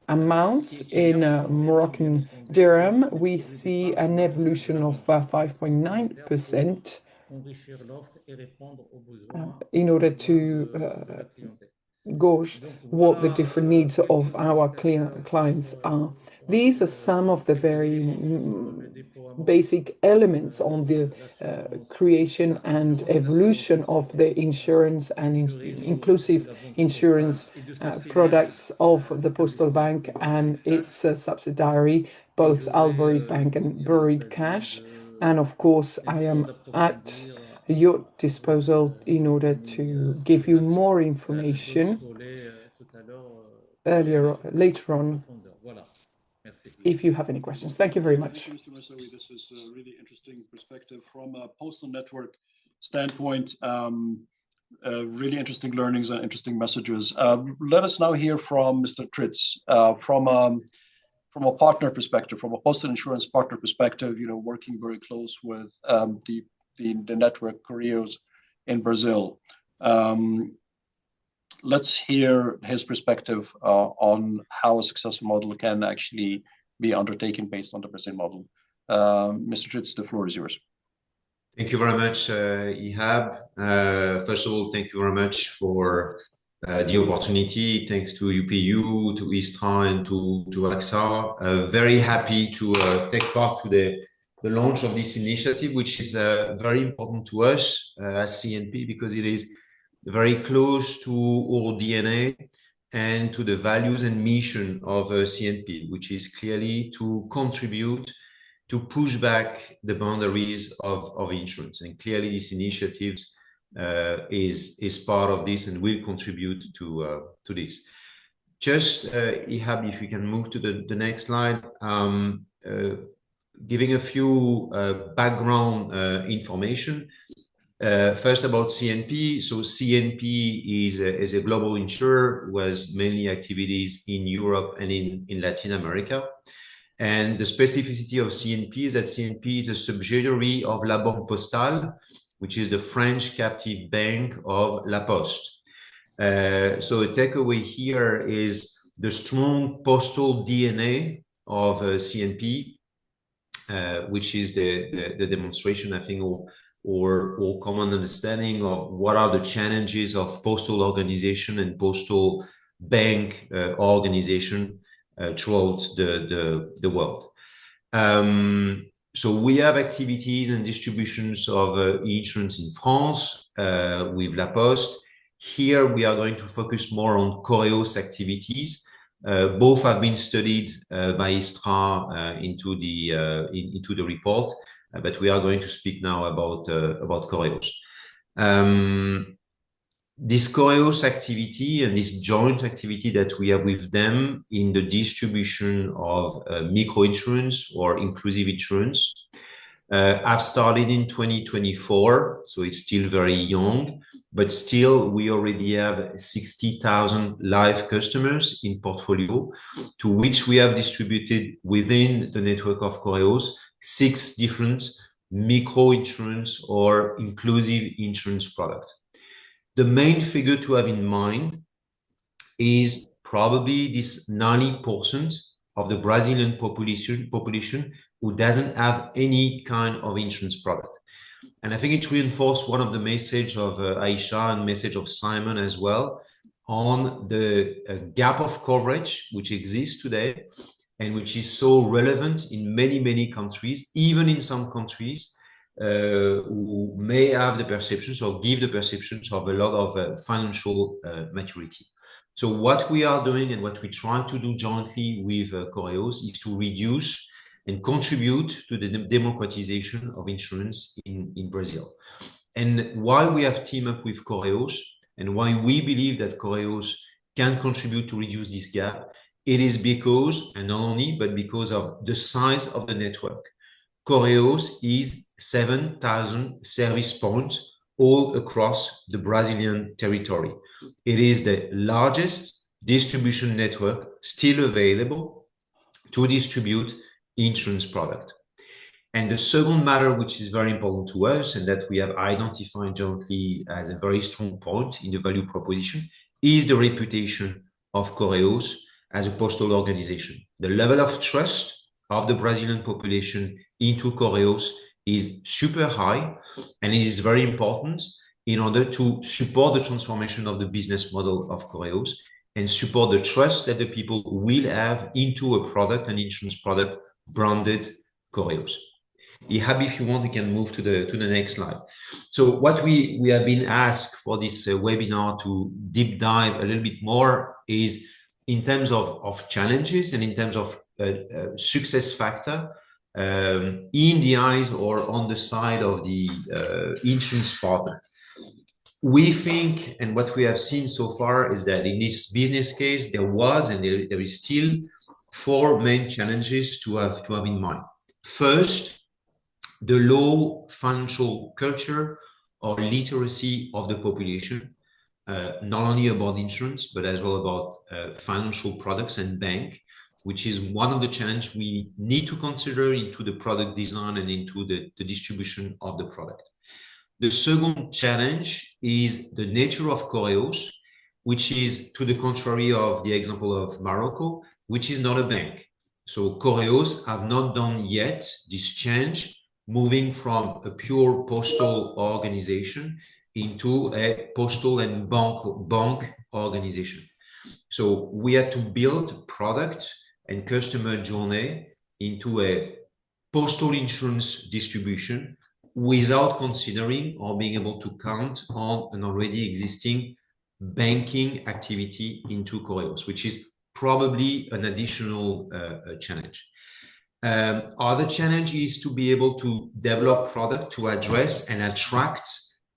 amounts in Moroccan dirham, we see an evolution of 5.9% in order to gauge what the different needs of our clients are. These are some of the very basic elements on the creation and evolution of the insurance and inclusive insurance products of the Postal Bank and its subsidiary, both Albury Bank and Buried Cash. And of course, I am at your disposal in order to give you more information later on if you have any questions. Thank you very much. Thank you, Mr. Moussaoui. This is a really interesting perspective from a postal network standpoint. Really interesting learnings and interesting messages. Let us now hear from Mr. Tritz from a partner perspective, from a postal insurance partner perspective. Working very close with the network Correios in Brazil. Let's hear his perspective on how a successful model can actually be undertaken based on the Brazil model. Mr. Tritz, the floor is yours. Thank you very much, Ihab. First of all, thank you very much for the opportunity. Thanks to UPU, to ISTRA, and to AXA. Very happy to take part to the launch of this initiative, which is very important to us as CNP, because it is very close to our DNA and to the values and mission of CNP, which is clearly to contribute to push back the boundaries of insurance. And clearly this initiative is part of this and will contribute to this. Just, Ihab, if we can move to the next slide, giving a few background information. First about CNP. So CNP is a global insurer who has mainly activities in Europe and in Latin America. And the specificity of CNP is that CNP is a subsidiary of La Banque Postale, which is the French captive bank of La Poste. So a takeaway here is the strong postal DNA of CNP, which is the demonstration, I think, or common understanding of what are the challenges of postal organization and postal bank organization throughout the world. So we have activities and distributions of insurance in France with La Poste. Here we are going to focus more on Correios activities. Both have been studied by ISTRA into the report, but we are going to speak now about Correios. This Correios activity and this joint activity that we have with them in the distribution of micro insurance or inclusive insurance have started in 2024, so it's still very young, but still we already have 60,000 live customers in portfolio, to which we have distributed within the network of Correios 6 different micro insurance or inclusive insurance products. The main figure to have in mind is probably this 90% of the Brazilian population who doesn't have any kind of insurance product. And I think it reinforced one of the message of Aisha and message of Simon as well on the gap of coverage which exists today and which is so relevant in many countries, even in some countries who may have the perceptions or give the perceptions of a lot of financial maturity. So what we are doing and what we try to do jointly with Correios is to reduce and contribute to the democratization of insurance in Brazil. And why we have teamed up with Correios and why we believe that Correios can contribute to reduce this gap, it is because, and not only, but because of the size of the network. Correios is 7,000 service points all across the Brazilian territory. It is the largest distribution network still available to distribute insurance product. And the second matter, which is very important to us and that we have identified jointly as a very strong point in the value proposition, is the reputation of Correios as a postal organization. The level of trust of the Brazilian population into Correios is super high, and it is very important in order to support the transformation of the business model of Correios and support the trust that the people will have into a product, an insurance product branded Correios. Ihab, if you want, we can move to the next slide. So what we have been asked for this webinar to deep dive a little bit more is in terms of challenges and in terms of success factor in the eyes or on the side of the insurance partner. We think, and what we have seen so far is that in this business case, there was and there is still 4 main challenges to have in mind. First, the low financial culture or literacy of the population, not only about insurance, but as well about financial products and bank, which is one of the challenges we need to consider into the product design and into the distribution of the product. The second challenge is the nature of Correos, which is to the contrary of the example of Morocco, which is not a bank. So Correos have not done yet this change, moving from a pure postal organization into a postal and bank organization. So we had to build product and customer journey into a postal insurance distribution without considering or being able to count on an already existing banking activity into Correos, which is probably an additional challenge. Other challenge is to be able to develop product to address and attract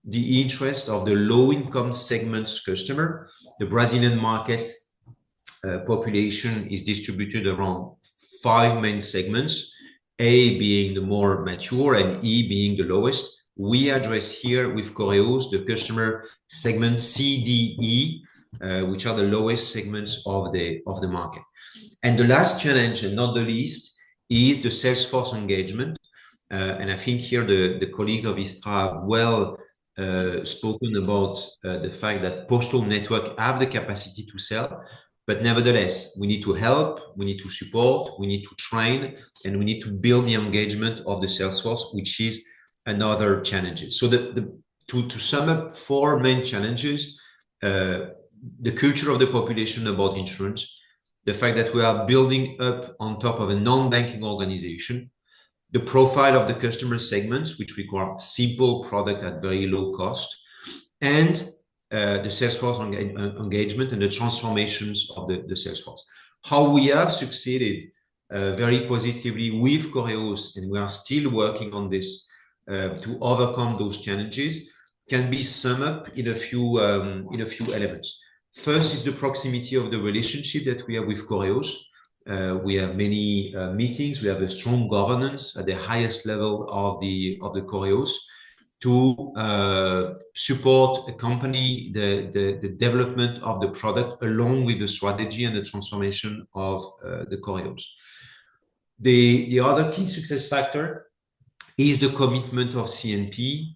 the interest of the low-income segments customer. The Brazilian market population is distributed around 5 main segments, A being the more mature and E being the lowest. We address here with Correos the customer segment C, D, E, which are the lowest segments of the market. And the last challenge, and not the least, is the sales force engagement. And I think here the colleagues of ISTRA have well spoken about the fact that Postal Network have the capacity to sell, but nevertheless, we need to help, we need to support, we need to train, and we need to build the engagement of the sales force, which is another challenge. So to sum up 4 main challenges, the culture of the population about insurance, the fact that we are building up on top of a non-banking organization, the profile of the customer segments, which require simple product at very low cost, and the sales force engagement and the transformations of the sales force. How we have succeeded very positively with Correos, and we are still working on this to overcome those challenges, can be summed up in a few elements. First is the proximity of the relationship that we have with Correos. We have many meetings. We have a strong governance at the highest level of the Correos to support, accompany the development of the product along with the strategy and the transformation of the Correos. The other key success factor is the commitment of CNP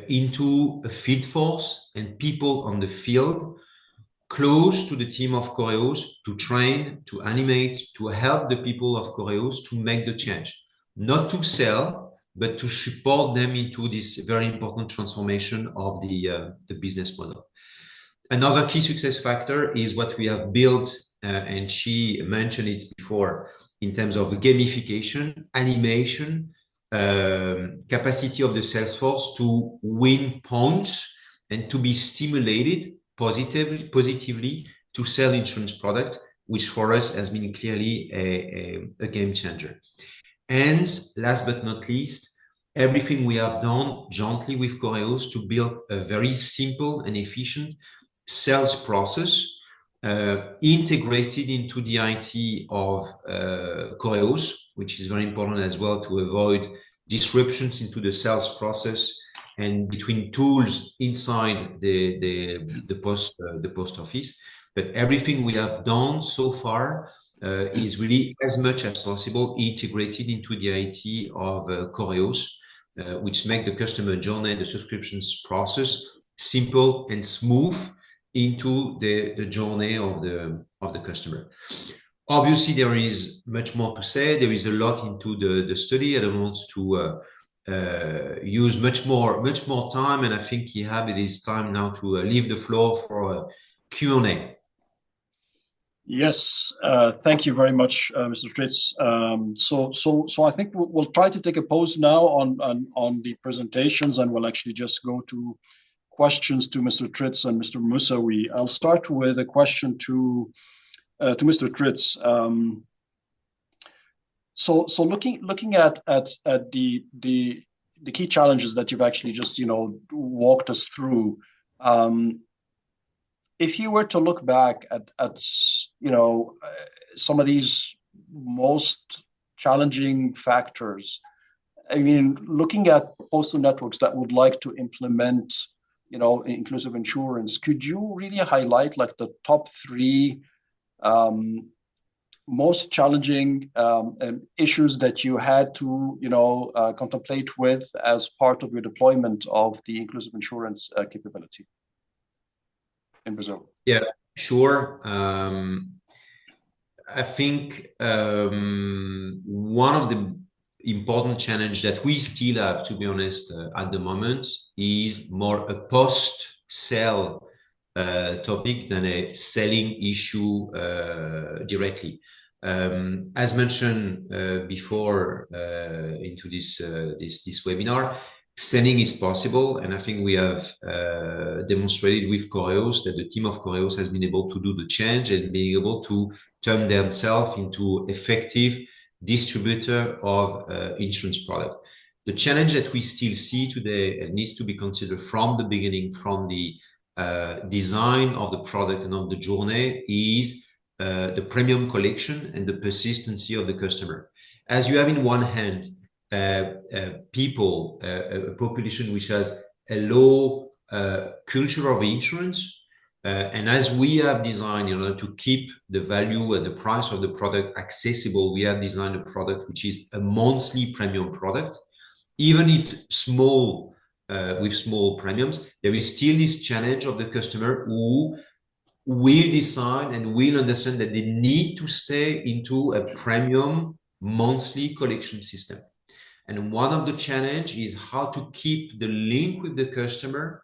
into a field force and people on the field close to the team of Correos to train, to animate, to help the people of Correos to make the change, not to sell, but to support them into this very important transformation of the business model. Another key success factor is what we have built, and she mentioned it before, in terms of gamification, animation, capacity of the sales force to win points and to be stimulated positively to sell insurance product, which for us has been clearly a game changer. And last but not least, everything we have done jointly with Correos to build a very simple and efficient sales process integrated into the IT of Correos, which is very important as well to avoid disruptions into the sales process and between tools inside the post office. But everything we have done so far is really as much as possible integrated into the IT of Correos, which make the customer journey, the subscriptions process simple and smooth into the journey of the customer. Obviously, there is much more to say. There is a lot into the study. I don't want to use much more time, and I think Ihab, it is time now to leave the floor for a Q&A. Yes, thank you very much, Mr. Tritz. So I think we'll try to take a pause now on the presentations, and we'll actually just go to questions to Mr. Tritz and Mr. Moussaoui. I'll start with a question to Mr. Tritz. So looking at the key challenges that you've actually just walked us through. If you were to look back at some of these most challenging factors, I mean, looking at postal networks that would like to implement, inclusive insurance, could you really highlight like the top three most challenging issues that you had to, contemplate with as part of your deployment of the inclusive insurance capability in Brazil? Yeah, sure. I think one of the important challenge that we still have, to be honest, at the moment, is more a post-sale topic than a selling issue directly. As mentioned before into this webinar, selling is possible, and I think we have demonstrated with Correos that the team of Correos has been able to do the change and being able to turn themselves into effective distributor of insurance product. The challenge that we still see today and needs to be considered from the beginning, from the design of the product and of the journey, is the premium collection and the persistency of the customer. As you have in one hand people, a population which has a low culture of insurance, and as we have designed, to keep the value and the price of the product accessible, we have designed a product which is a monthly premium product. Even if small, with small premiums, there is still this challenge of the customer who will decide and will understand that they need to stay into a premium monthly collection system. And one of the challenge is how to keep the link with the customer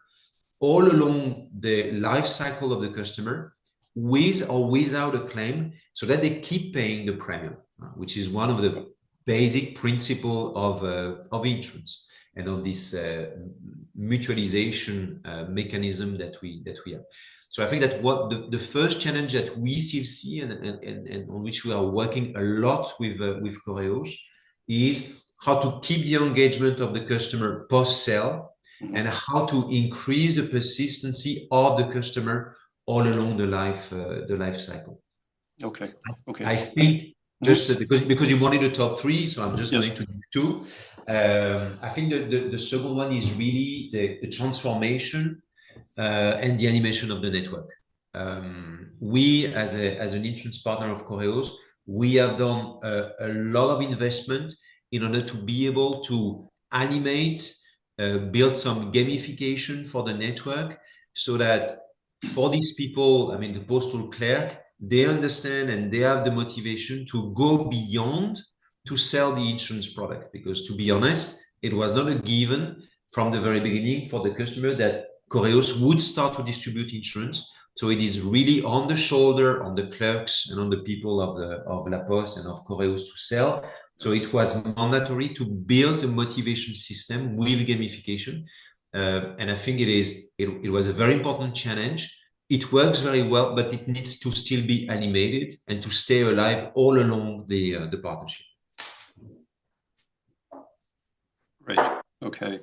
all along the life cycle of the customer, with or without a claim, so that they keep paying the premium, which is one of the basic principle of insurance and of this mutualization mechanism that we have. So I think that what the first challenge that we still see and on which we are working a lot with Correos is how to keep the engagement of the customer post-sale, and how to increase the persistency of the customer all along the life cycle. Okay. I think just because you wanted the top three, so I'm just going to do two. I think the second one is really the transformation and the animation of the network. We, as an insurance partner of Correos, we have done a lot of investment in order to be able to animate, build some gamification for the network, so that for these people, I mean, the postal clerk, they understand and they have the motivation to go beyond to sell the insurance product. Because to be honest, it was not a given from the very beginning for the customer that Correos would start to distribute insurance. So it is really on the shoulder, on the clerks and on the people of La Poste and of Correos to sell. So it was mandatory to build a motivation system with gamification. And I think it was a very important challenge. It works very well, but it needs to still be animated and to stay alive all along the partnership. Great. Okay.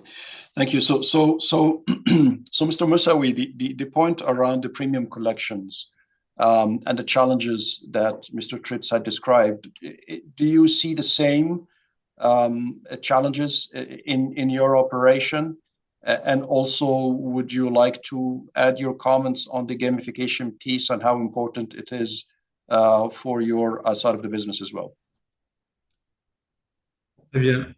Thank you. So Mr. Moussaoui, the point around the premium collections and the challenges that Mr. Tritz had described, do you see the same challenges in your operation? And also, would you like to add your comments on the gamification piece and how important it is for your side of the business as well? Très bien.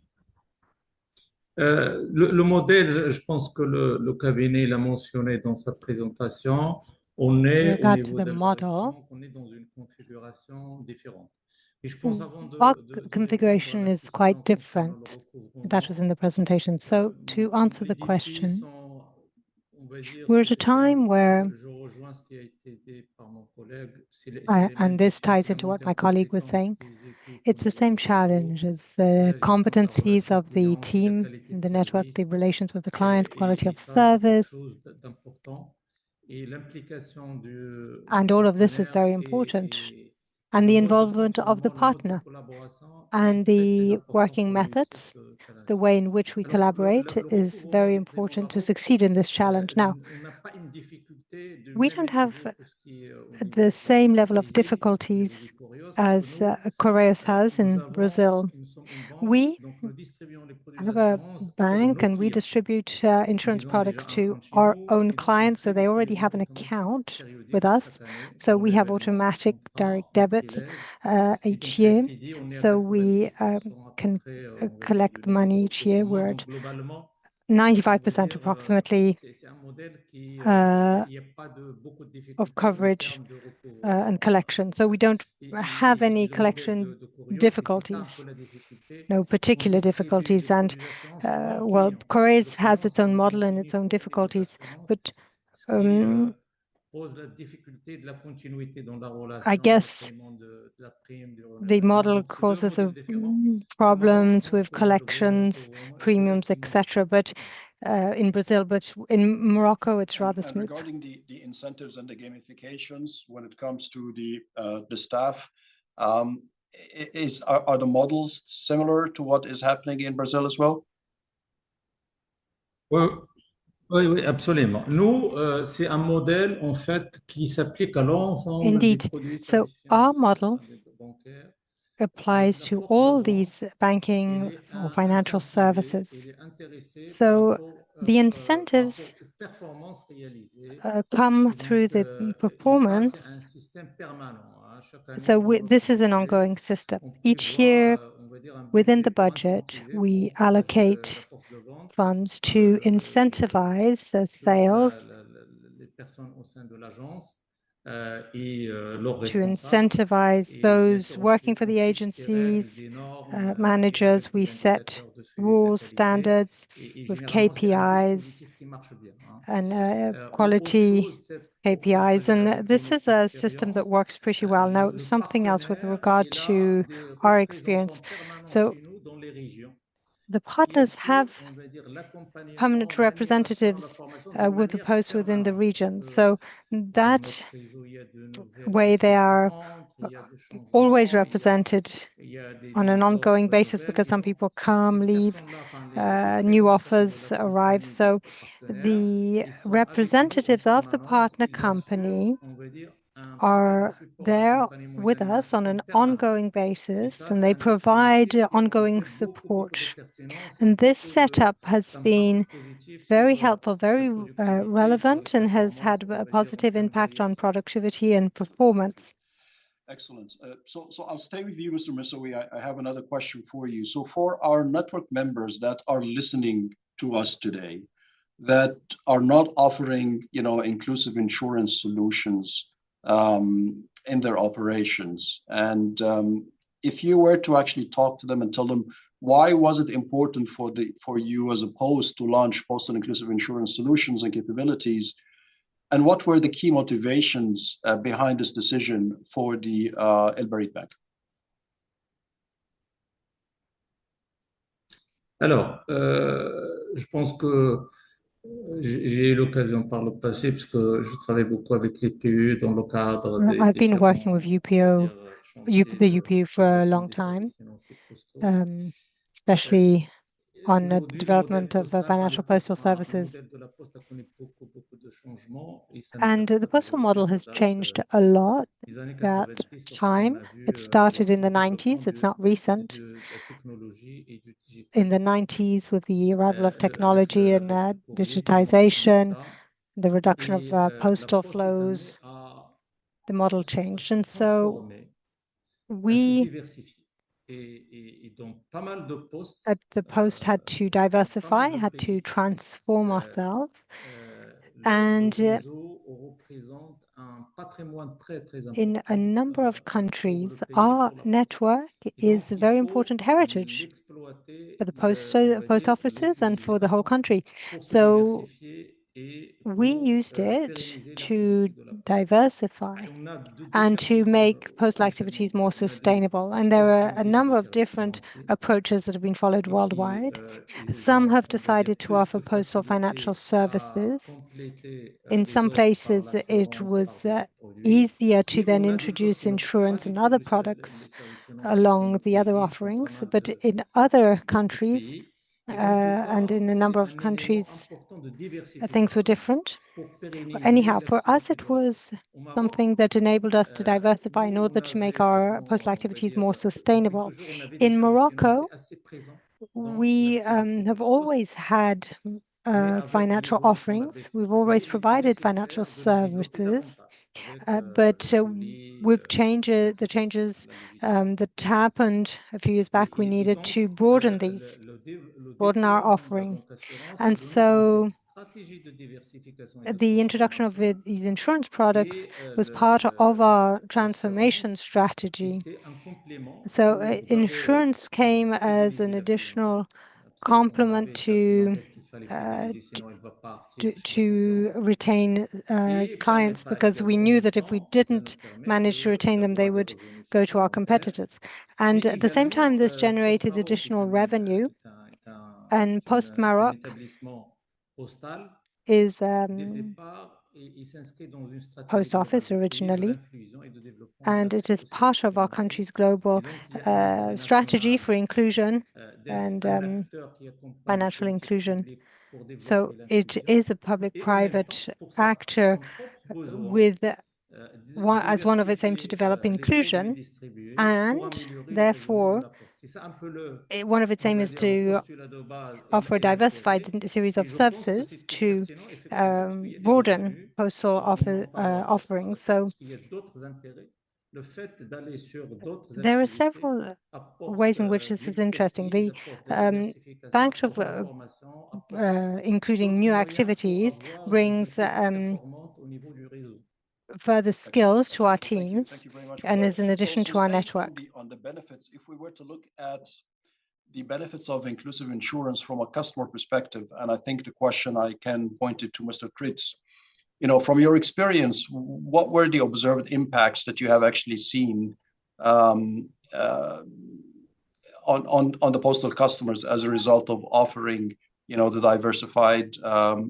Le modèle, je pense que le cabinet l'a mentionné dans sa présentation. On est au niveau de l'enregistrement, on est dans une configuration différente. Our configuration is quite different. That was in the presentation. So to answer the question, We're at a time where, and this ties into what my colleague was saying, it's the same challenge as the competencies of the team, the network, the relations with the client, quality of service. And all of this is very important. And the involvement of the partner and the working methods, the way in which we collaborate is very important to succeed in this challenge. Now, we don't have the same level of difficulties as Correios has in Brazil. We have a bank and we distribute insurance products to our own clients, so they already have an account with us. So we have automatic direct debits each year. So we can collect the money each year. We're at 95% approximately of coverage and collection. So we don't have any collection difficulties, no particular difficulties. And well, Correios has its own model and its own difficulties, but I guess the model causes problems with collections, premiums, etc. But in Brazil, but in Morocco, it's rather smooth. Regarding the incentives and the gamifications, when it comes to the staff, are the models similar to what is happening in Brazil as well? Oui, absolument. Nous, c'est un modèle en fait qui s'applique à l'ensemble des produits. So our model applies to all these banking or financial services. So the incentives come through the performance. So this is an ongoing system. Each year, within the budget, we allocate funds to incentivize sales, to incentivize those working for the agencies, managers. We set rules, standards with KPIs and quality KPIs. And this is a system that works pretty well. Now, something else with regard to our experience. So the partners have permanent representatives with the posts within the region. So that way they are always represented on an ongoing basis because some people come, leave, new offers arrive. So the representatives of the partner company are there with us on an ongoing basis, and they provide ongoing support. And this setup has been very helpful, very relevant, and has had a positive impact on productivity and performance. Excellent. So I'll stay with you, Mr. Missouri. I have another question for you. So for our network members that are listening to us today, that are not offering, inclusive insurance solutions in their operations, and if you were to actually talk to them and tell them why was it important for you as opposed to launch Postal Inclusive Insurance solutions and capabilities, and what were the key motivations behind this decision for the El Barid Bank? Alors, je pense que j'ai eu l'occasion par le passé, parce que je travaille beaucoup avec les PU dans le cadre des I've been working with the UPO for a long time, especially on the development of financial postal services. And the postal model has changed a lot at time. It started in the 90s. It's not recent. In the 90s, with the arrival of technology and digitization, the reduction of postal flows, the model changed. And so we at the Post had to diversify, had to transform ourselves. And in a number of countries, our network is a very important heritage for the post offices and for the whole country. So we used it to diversify and to make postal activities more sustainable. And there are a number of different approaches that have been followed worldwide. Some have decided to offer postal financial services. In some places, it was easier to then introduce insurance and other products along the other offerings. But in other countries, and in a number of countries, things were different. Anyhow, for us, it was something that enabled us to diversify in order to make our postal activities more sustainable. In Morocco, we have always had financial offerings. We've always provided financial services, but with the changes that happened a few years back, we needed to broaden our offering. And so the introduction of these insurance products was part of our transformation strategy. So insurance came as an additional complement to retain clients, because we knew that if we didn't manage to retain them, they would go to our competitors. And at the same time, this generated additional revenue. And Post Maroc is post office originally, and it is part of our country's global strategy for inclusion and financial inclusion. So it is a public-private actor with as one of its aims to develop inclusion, and therefore one of its aims is to offer a diversified series of services to broaden postal offerings. So there are several ways in which this is interesting. The fact of including new activities brings further skills to our teams and is in addition to our network. On the benefits, if we were to look at the benefits of inclusive insurance from a customer perspective, and I think the question I can point it to Mr. Kritz, from your experience, what were the observed impacts that you have actually seen on the postal customers as a result of offering, the diversified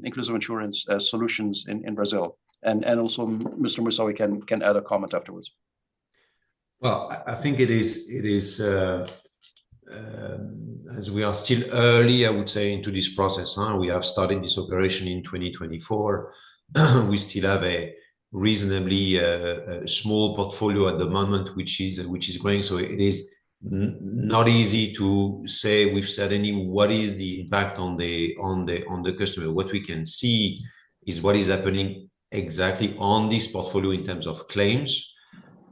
inclusive insurance solutions in Brazil? And also, Mr. Moussaoui can add a comment afterwards. Well, I think it is as we are still early, I would say, into this process. We have started this operation in 2024. We still have a reasonably small portfolio at the moment, which is growing. So it is not easy to say with certainty what is the impact on the customer. What we can see is what is happening exactly on this portfolio in terms of claims.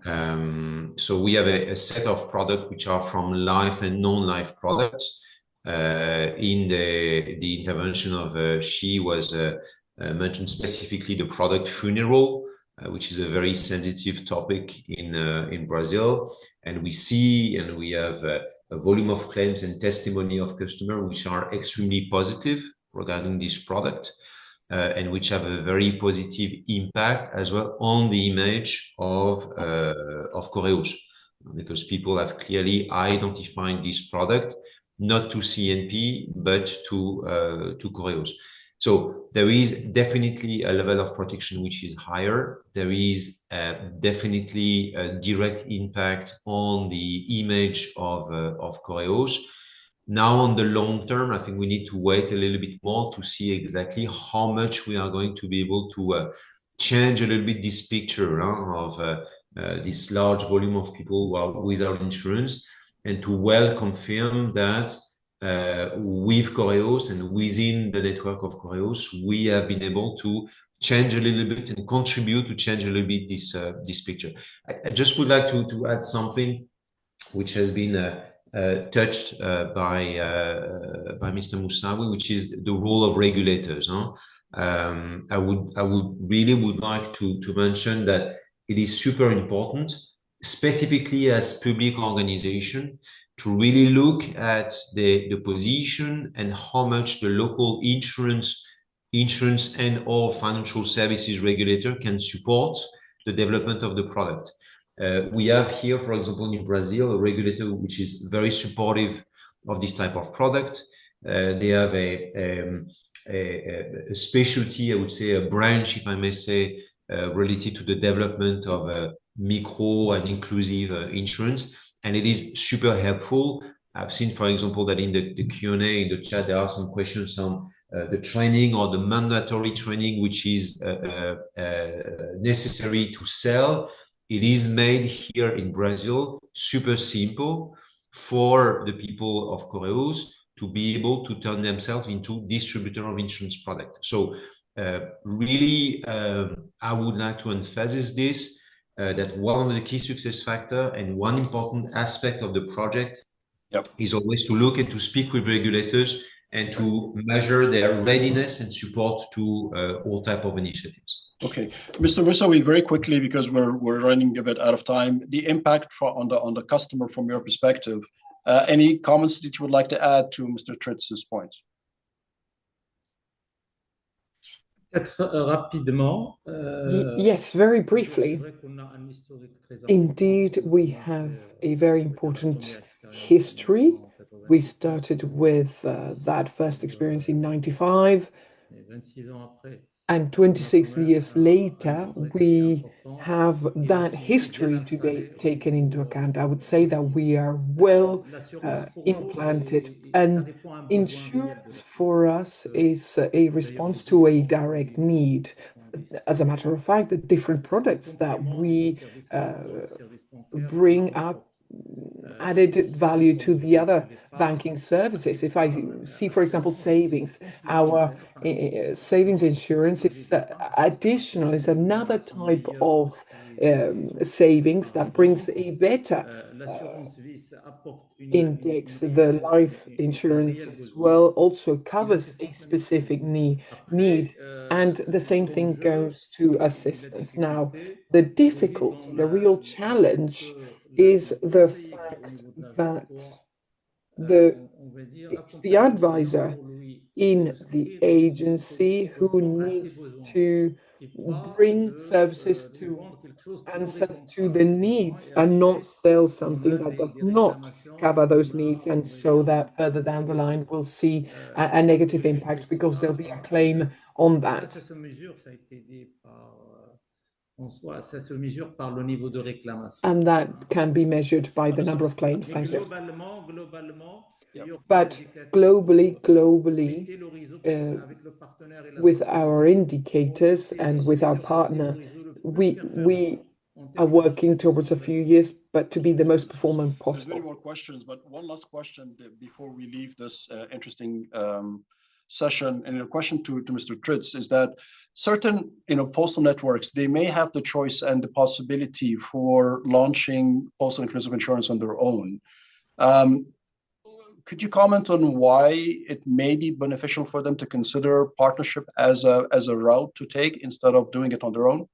So we have a set of products which are from life and non-life products. In the intervention of she was mentioned specifically the product funeral, which is a very sensitive topic in Brazil. And we have a volume of claims and testimony of customers which are extremely positive regarding this product. And which have a very positive impact as well on the image of Correios, because people have clearly identified this product not to CNP but to Correios. So there is definitely a level of protection which is higher. There is definitely a direct impact on the image of Correios. Now, on the long term, I think we need to wait a little bit more to see exactly how much we are going to be able to change a little bit this picture of this large volume of people who are without insurance, and to well confirm that with Correios and within the network of Correios, we have been able to change a little bit and contribute to change a little bit this picture. I just would like to add something which has been touched by Mr. Moussaoui, which is the role of regulators. I would really like to mention that it is super important, specifically as public organization, to really look at the position and how much the local insurance insurance and or financial services regulator can support the development of the product. We have here, for example, in Brazil, a regulator which is very supportive of this type of product. They have a specialty, I would say, a branch, if I may say, related to the development of micro and inclusive insurance, and it is super helpful. I've seen, for example, that in the Q&A in the chat, there are some questions on the training or the mandatory training which is necessary to sell. It is made here in Brazil super simple for the people of Correios to be able to turn themselves into distributor of insurance product. So really, I would like to emphasize this, that one of the key success factor and one important aspect of the project is always to look and to speak with regulators and to measure their readiness and support to all type of initiatives. Okay, Mr. Russo, very quickly, because we're running a bit out of time, the impact on the customer from your perspective. Any comments that you would like to add to Mr. Tritz's points? Yes, very briefly. Indeed, we have a very important history. We started with that first experience in '95. And 26 years later, we have that history to be taken into account. I would say that we are well implanted, and insurance for us is a response to a direct need. As a matter of fact, the different products that we bring are added value to the other banking services. If I see, for example, savings, our savings insurance is additional, is another type of savings that brings a better index. The life insurance as well also covers a specific need, and the same thing goes to assistance. Now, the difficulty, the real challenge is the fact that it's the advisor in the agency who needs to bring services to answer to the needs and not sell something that does not cover those needs, and so that further down the line we'll see a negative impact because there'll be a claim on that. And that can be measured by the number of claims. Thank you. But globally, with our indicators and with our partner, we are working towards a few years, but to be the most performant possible. There's many more questions, but one last question before we leave this interesting session, and a question to Mr. Tritz is that certain postal networks, they may have the choice and the possibility for launching postal inclusive insurance on their own. Could you comment on why it may be beneficial for them to consider partnership as a route to take instead of doing it on their own?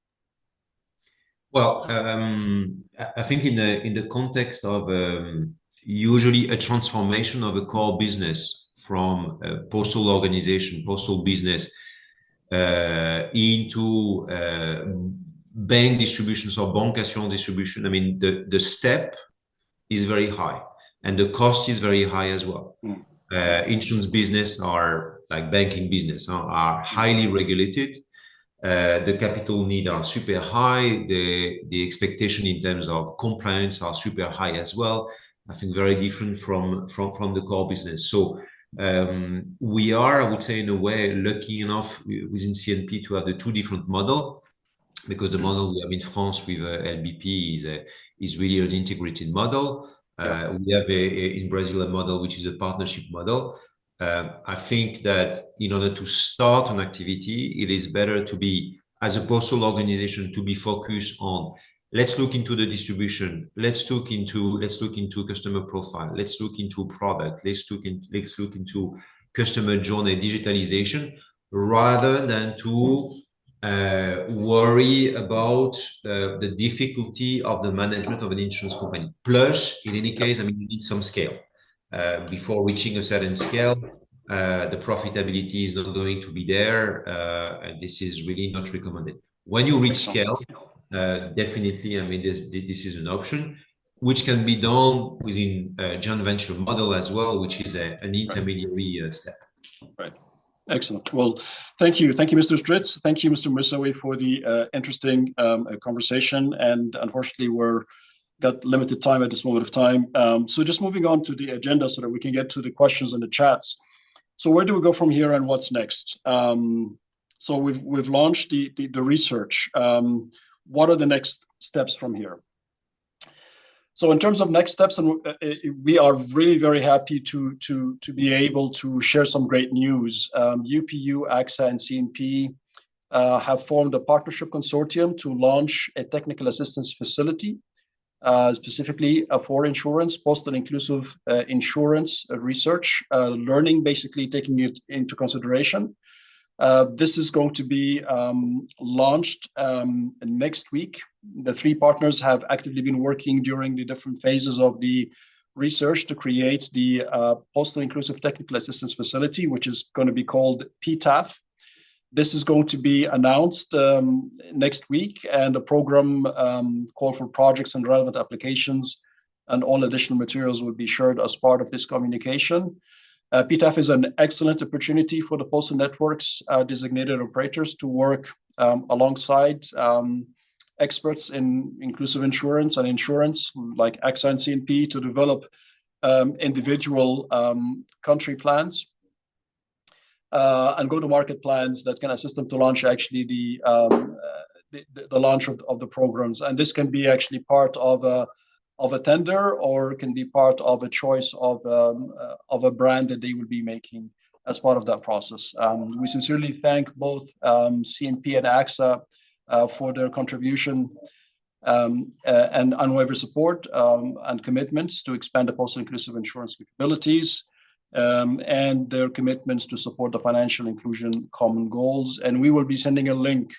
Well, I think in the context of usually a transformation of a core business from a postal organization, postal business, into bank distributions or bank assurance distribution, I mean, the step is very high and the cost is very high as well. Insurance business are like banking business, are highly regulated. The capital needs are super high. The expectation in terms of compliance are super high as well. I think very different from the core business. So we are, I would say, in a way, lucky enough within CNP to have the two different models, because the model we have in France with LBP is really an integrated model. We have in Brazil a model which is a partnership model. I think that in order to start an activity, it is better to be, as a postal organization, to be focused on, let's look into the distribution, let's look into customer profile, let's look into product, let's look into customer journey digitalization, rather than to worry about the difficulty of the management of an insurance company. Plus, in any case, I mean, you need some scale. Before reaching a certain scale, the profitability is not going to be there, and this is really not recommended. When you reach scale, definitely, I mean, this is an option which can be done within a joint venture model as well, which is an intermediary step. Right. Excellent. Well, thank you, Mr. Stritz. Thank you, Mr. Moussaoui, for the interesting conversation. And unfortunately, we're got limited time at this moment of time. So just moving on to the agenda so that we can get to the questions and the chats. So where do we go from here and what's next? So we've launched the research. What are the next steps from here? So in terms of next steps, and we are really very happy to be able to share some great news. UPU, AXA, and CNP have formed a partnership consortium to launch a technical assistance facility, specifically for insurance, Postal Inclusive Insurance research, learning, basically taking it into consideration. This is going to be launched next week. The three partners have actively been working during the different phases of the research to create the Postal Inclusive Technical Assistance Facility, which is going to be called PTAF. This is going to be announced next week, and the program call for projects and relevant applications and all additional materials will be shared as part of this communication. PTAF is an excellent opportunity for the postal networks designated operators to work alongside experts in inclusive insurance and insurance like AXA and CNP to develop individual country plans and go-to-market plans that can assist them to launch actually the launch of the programs. And this can be actually part of a tender, or can be part of a choice of a brand that they will be making as part of that process. We sincerely thank both CNP and AXA for their contribution and unwavering support and commitments to expand the postal inclusive insurance capabilities, and their commitments to support the financial inclusion common goals. And we will be sending a link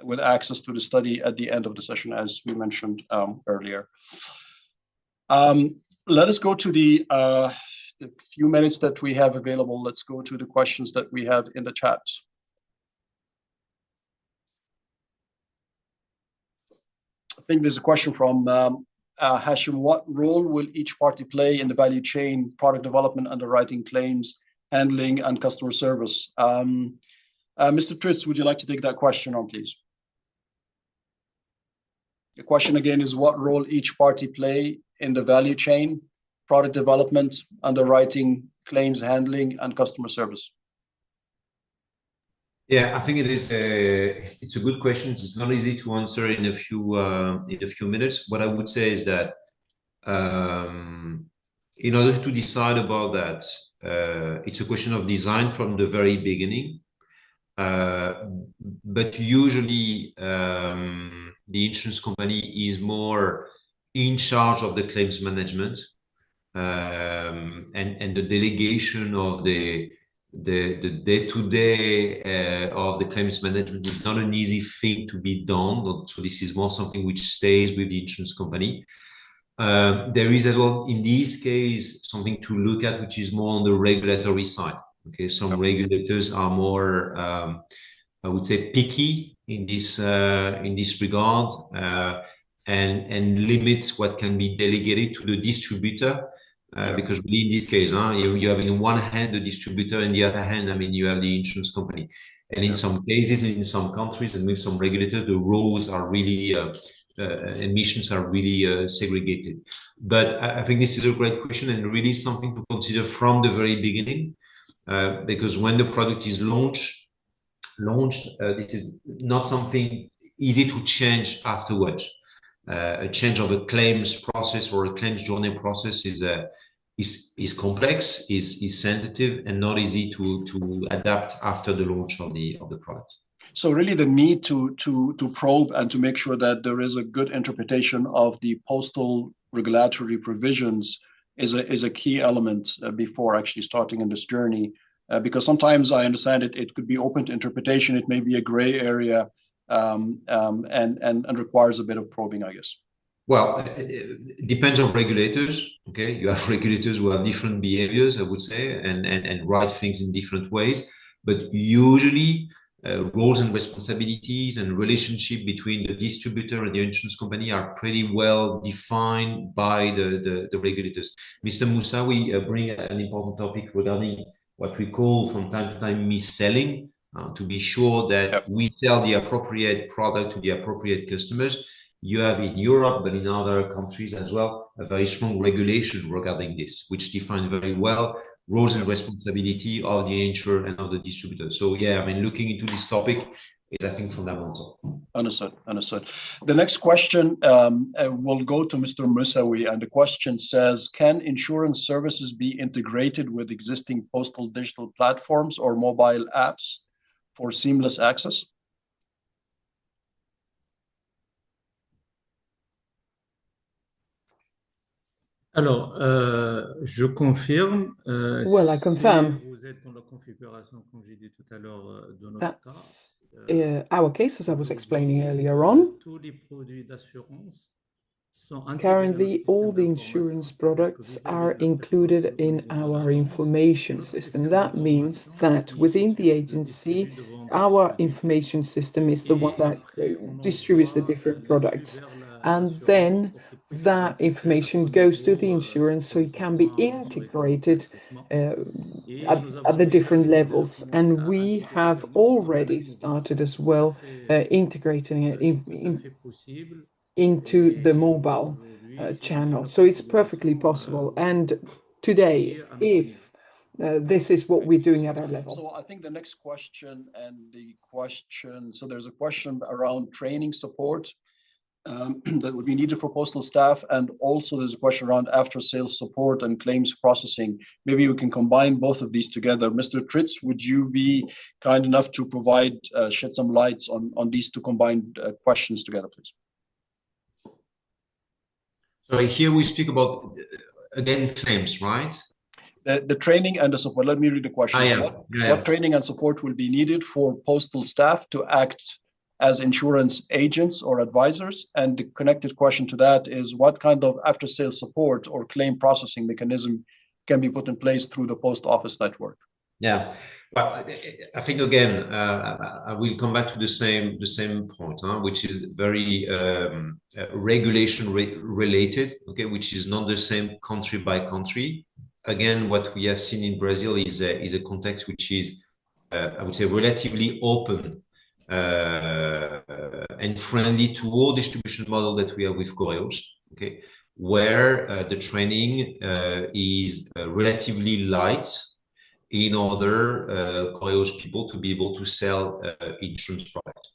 with access to the study at the end of the session, as we mentioned earlier. Let us go to the few minutes that we have available. Let's go to the questions that we have in the chat. I think there's a question from Hashim. What role will each party play in the value chain, product development, underwriting, claims, handling, and customer service? Mr. Tritz, would you like to take that question on, please? The question again is what role each party play in the value chain, product development, underwriting, claims handling, and customer service. Yeah, I think it's a good question. It's not easy to answer in a few minutes. What I would say is that in order to decide about that, it's a question of design from the very beginning. But usually the insurance company is more in charge of the claims management, and the delegation of the day-to-day of the claims management is not an easy thing to be done. So this is more something which stays with the insurance company. There is as well, in this case, something to look at, which is more on the regulatory side. Okay, some regulators are more, I would say, picky in this regard, and limits what can be delegated to the distributor. Because really in this case, you have in one hand the distributor, and the other hand, I mean, you have the insurance company. And in some cases, in some countries, and with some regulators, the roles are really emissions are really segregated. But I think this is a great question and really something to consider from the very beginning, because when the product is launched, this is not something easy to change afterwards. A change of a claims process or a claims journey process is complex, is sensitive, and not easy to adapt after the launch of the product. So really the need to probe and to make sure that there is a good interpretation of the postal regulatory provisions is a key element before actually starting in this journey. Because sometimes I understand it could be open to interpretation. It may be a gray area and requires a bit of probing, I guess. Well, it depends on regulators. Okay, you have regulators who have different behaviors, I would say, and write things in different ways. But usually, roles and responsibilities and relationship between the distributor and the insurance company are pretty well defined by the regulators. Mr. Moussa, we bring an important topic regarding what we call from time to time mis-selling, to be sure that we sell the appropriate product to the appropriate customers. You have in Europe, but in other countries as well, a very strong regulation regarding this, which defines very well roles and responsibility of the insurer and of the distributor. So yeah, I mean, looking into this topic is, I think, fundamental. Understood. The next question will go to Mr. Moussaoui, and the question says, can insurance services be integrated with existing postal digital platforms or mobile apps for seamless access? Alors, je confirme. Well, I confirm. Vous êtes dans la configuration, comme j'ai dit tout à l'heure, de notre That's our case, as I was explaining earlier on. Tous les produits d'assurance sont Currently, all the insurance products are included in our information system. That means that within the agency, our information system is the one that distributes the different products. And then that information goes to the insurance so it can be integrated at the different levels. And we have already started as well integrating it into the mobile channel. So it's perfectly possible. And today, if this is what we're doing at our level. So I think the next question so there's a question around training support that would be needed for postal staff, and also there's a question around after-sales support and claims processing. Maybe we can combine both of these together. Mr. Kritz, would you be kind enough to provide, shed some lights on these two combined questions together, please? So here we speak about, again, claims, right? The training and the support. Let me read the question. What training and support will be needed for postal staff to act as insurance agents or advisors? And the connected question to that is, what kind of after-sales support or claim processing mechanism can be put in place through the post office network? Yeah, well, I think again, I will come back to the same point, which is very regulation related, okay, which is not the same country by country. Again, what we have seen in Brazil is a context which is, I would say, relatively open and friendly to all distribution model that we have with Correios, okay, where the training is relatively light in order Correios people to be able to sell insurance products.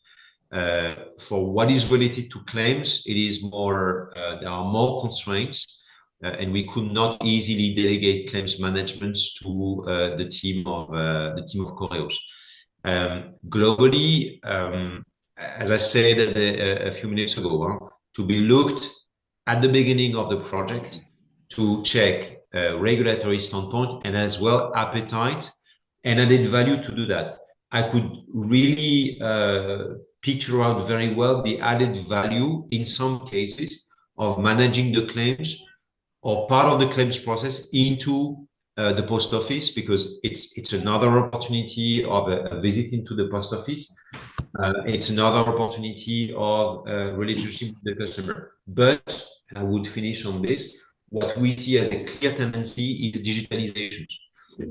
For what is related to claims, it is more, there are more constraints, and we could not easily delegate claims management to the team of Correios. Globally, as I said a few minutes ago, to be looked at the beginning of the project to check regulatory standpoint and as well appetite and added value to do that. I could really picture out very well the added value in some cases of managing the claims or part of the claims process into the post office, because it's another opportunity of a visit into the post office. It's another opportunity of relationship with the customer. But I would finish on this. What we see as a clear tendency is digitalization.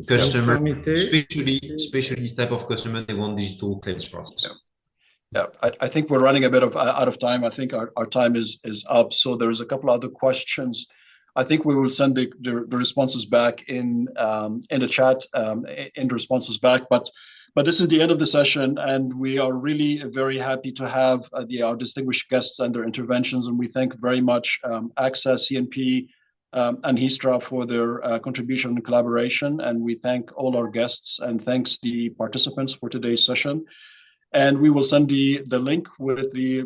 Customer, especially this type of customer, they want digital claims process. Yeah, I think we're running a bit out of time. I think our time is up. So there's a couple other questions. I think we will send the responses back in the chat, in the responses back. But this is the end of the session, and we are really very happy to have our distinguished guests and their interventions. And we thank very much AXA, CNP, and HISTRA for their contribution and collaboration. And we thank all our guests and thanks the participants for today's session. And we will send the link with the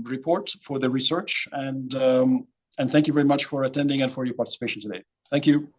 report for the research. And thank you very much for attending and for your participation today. Thank you.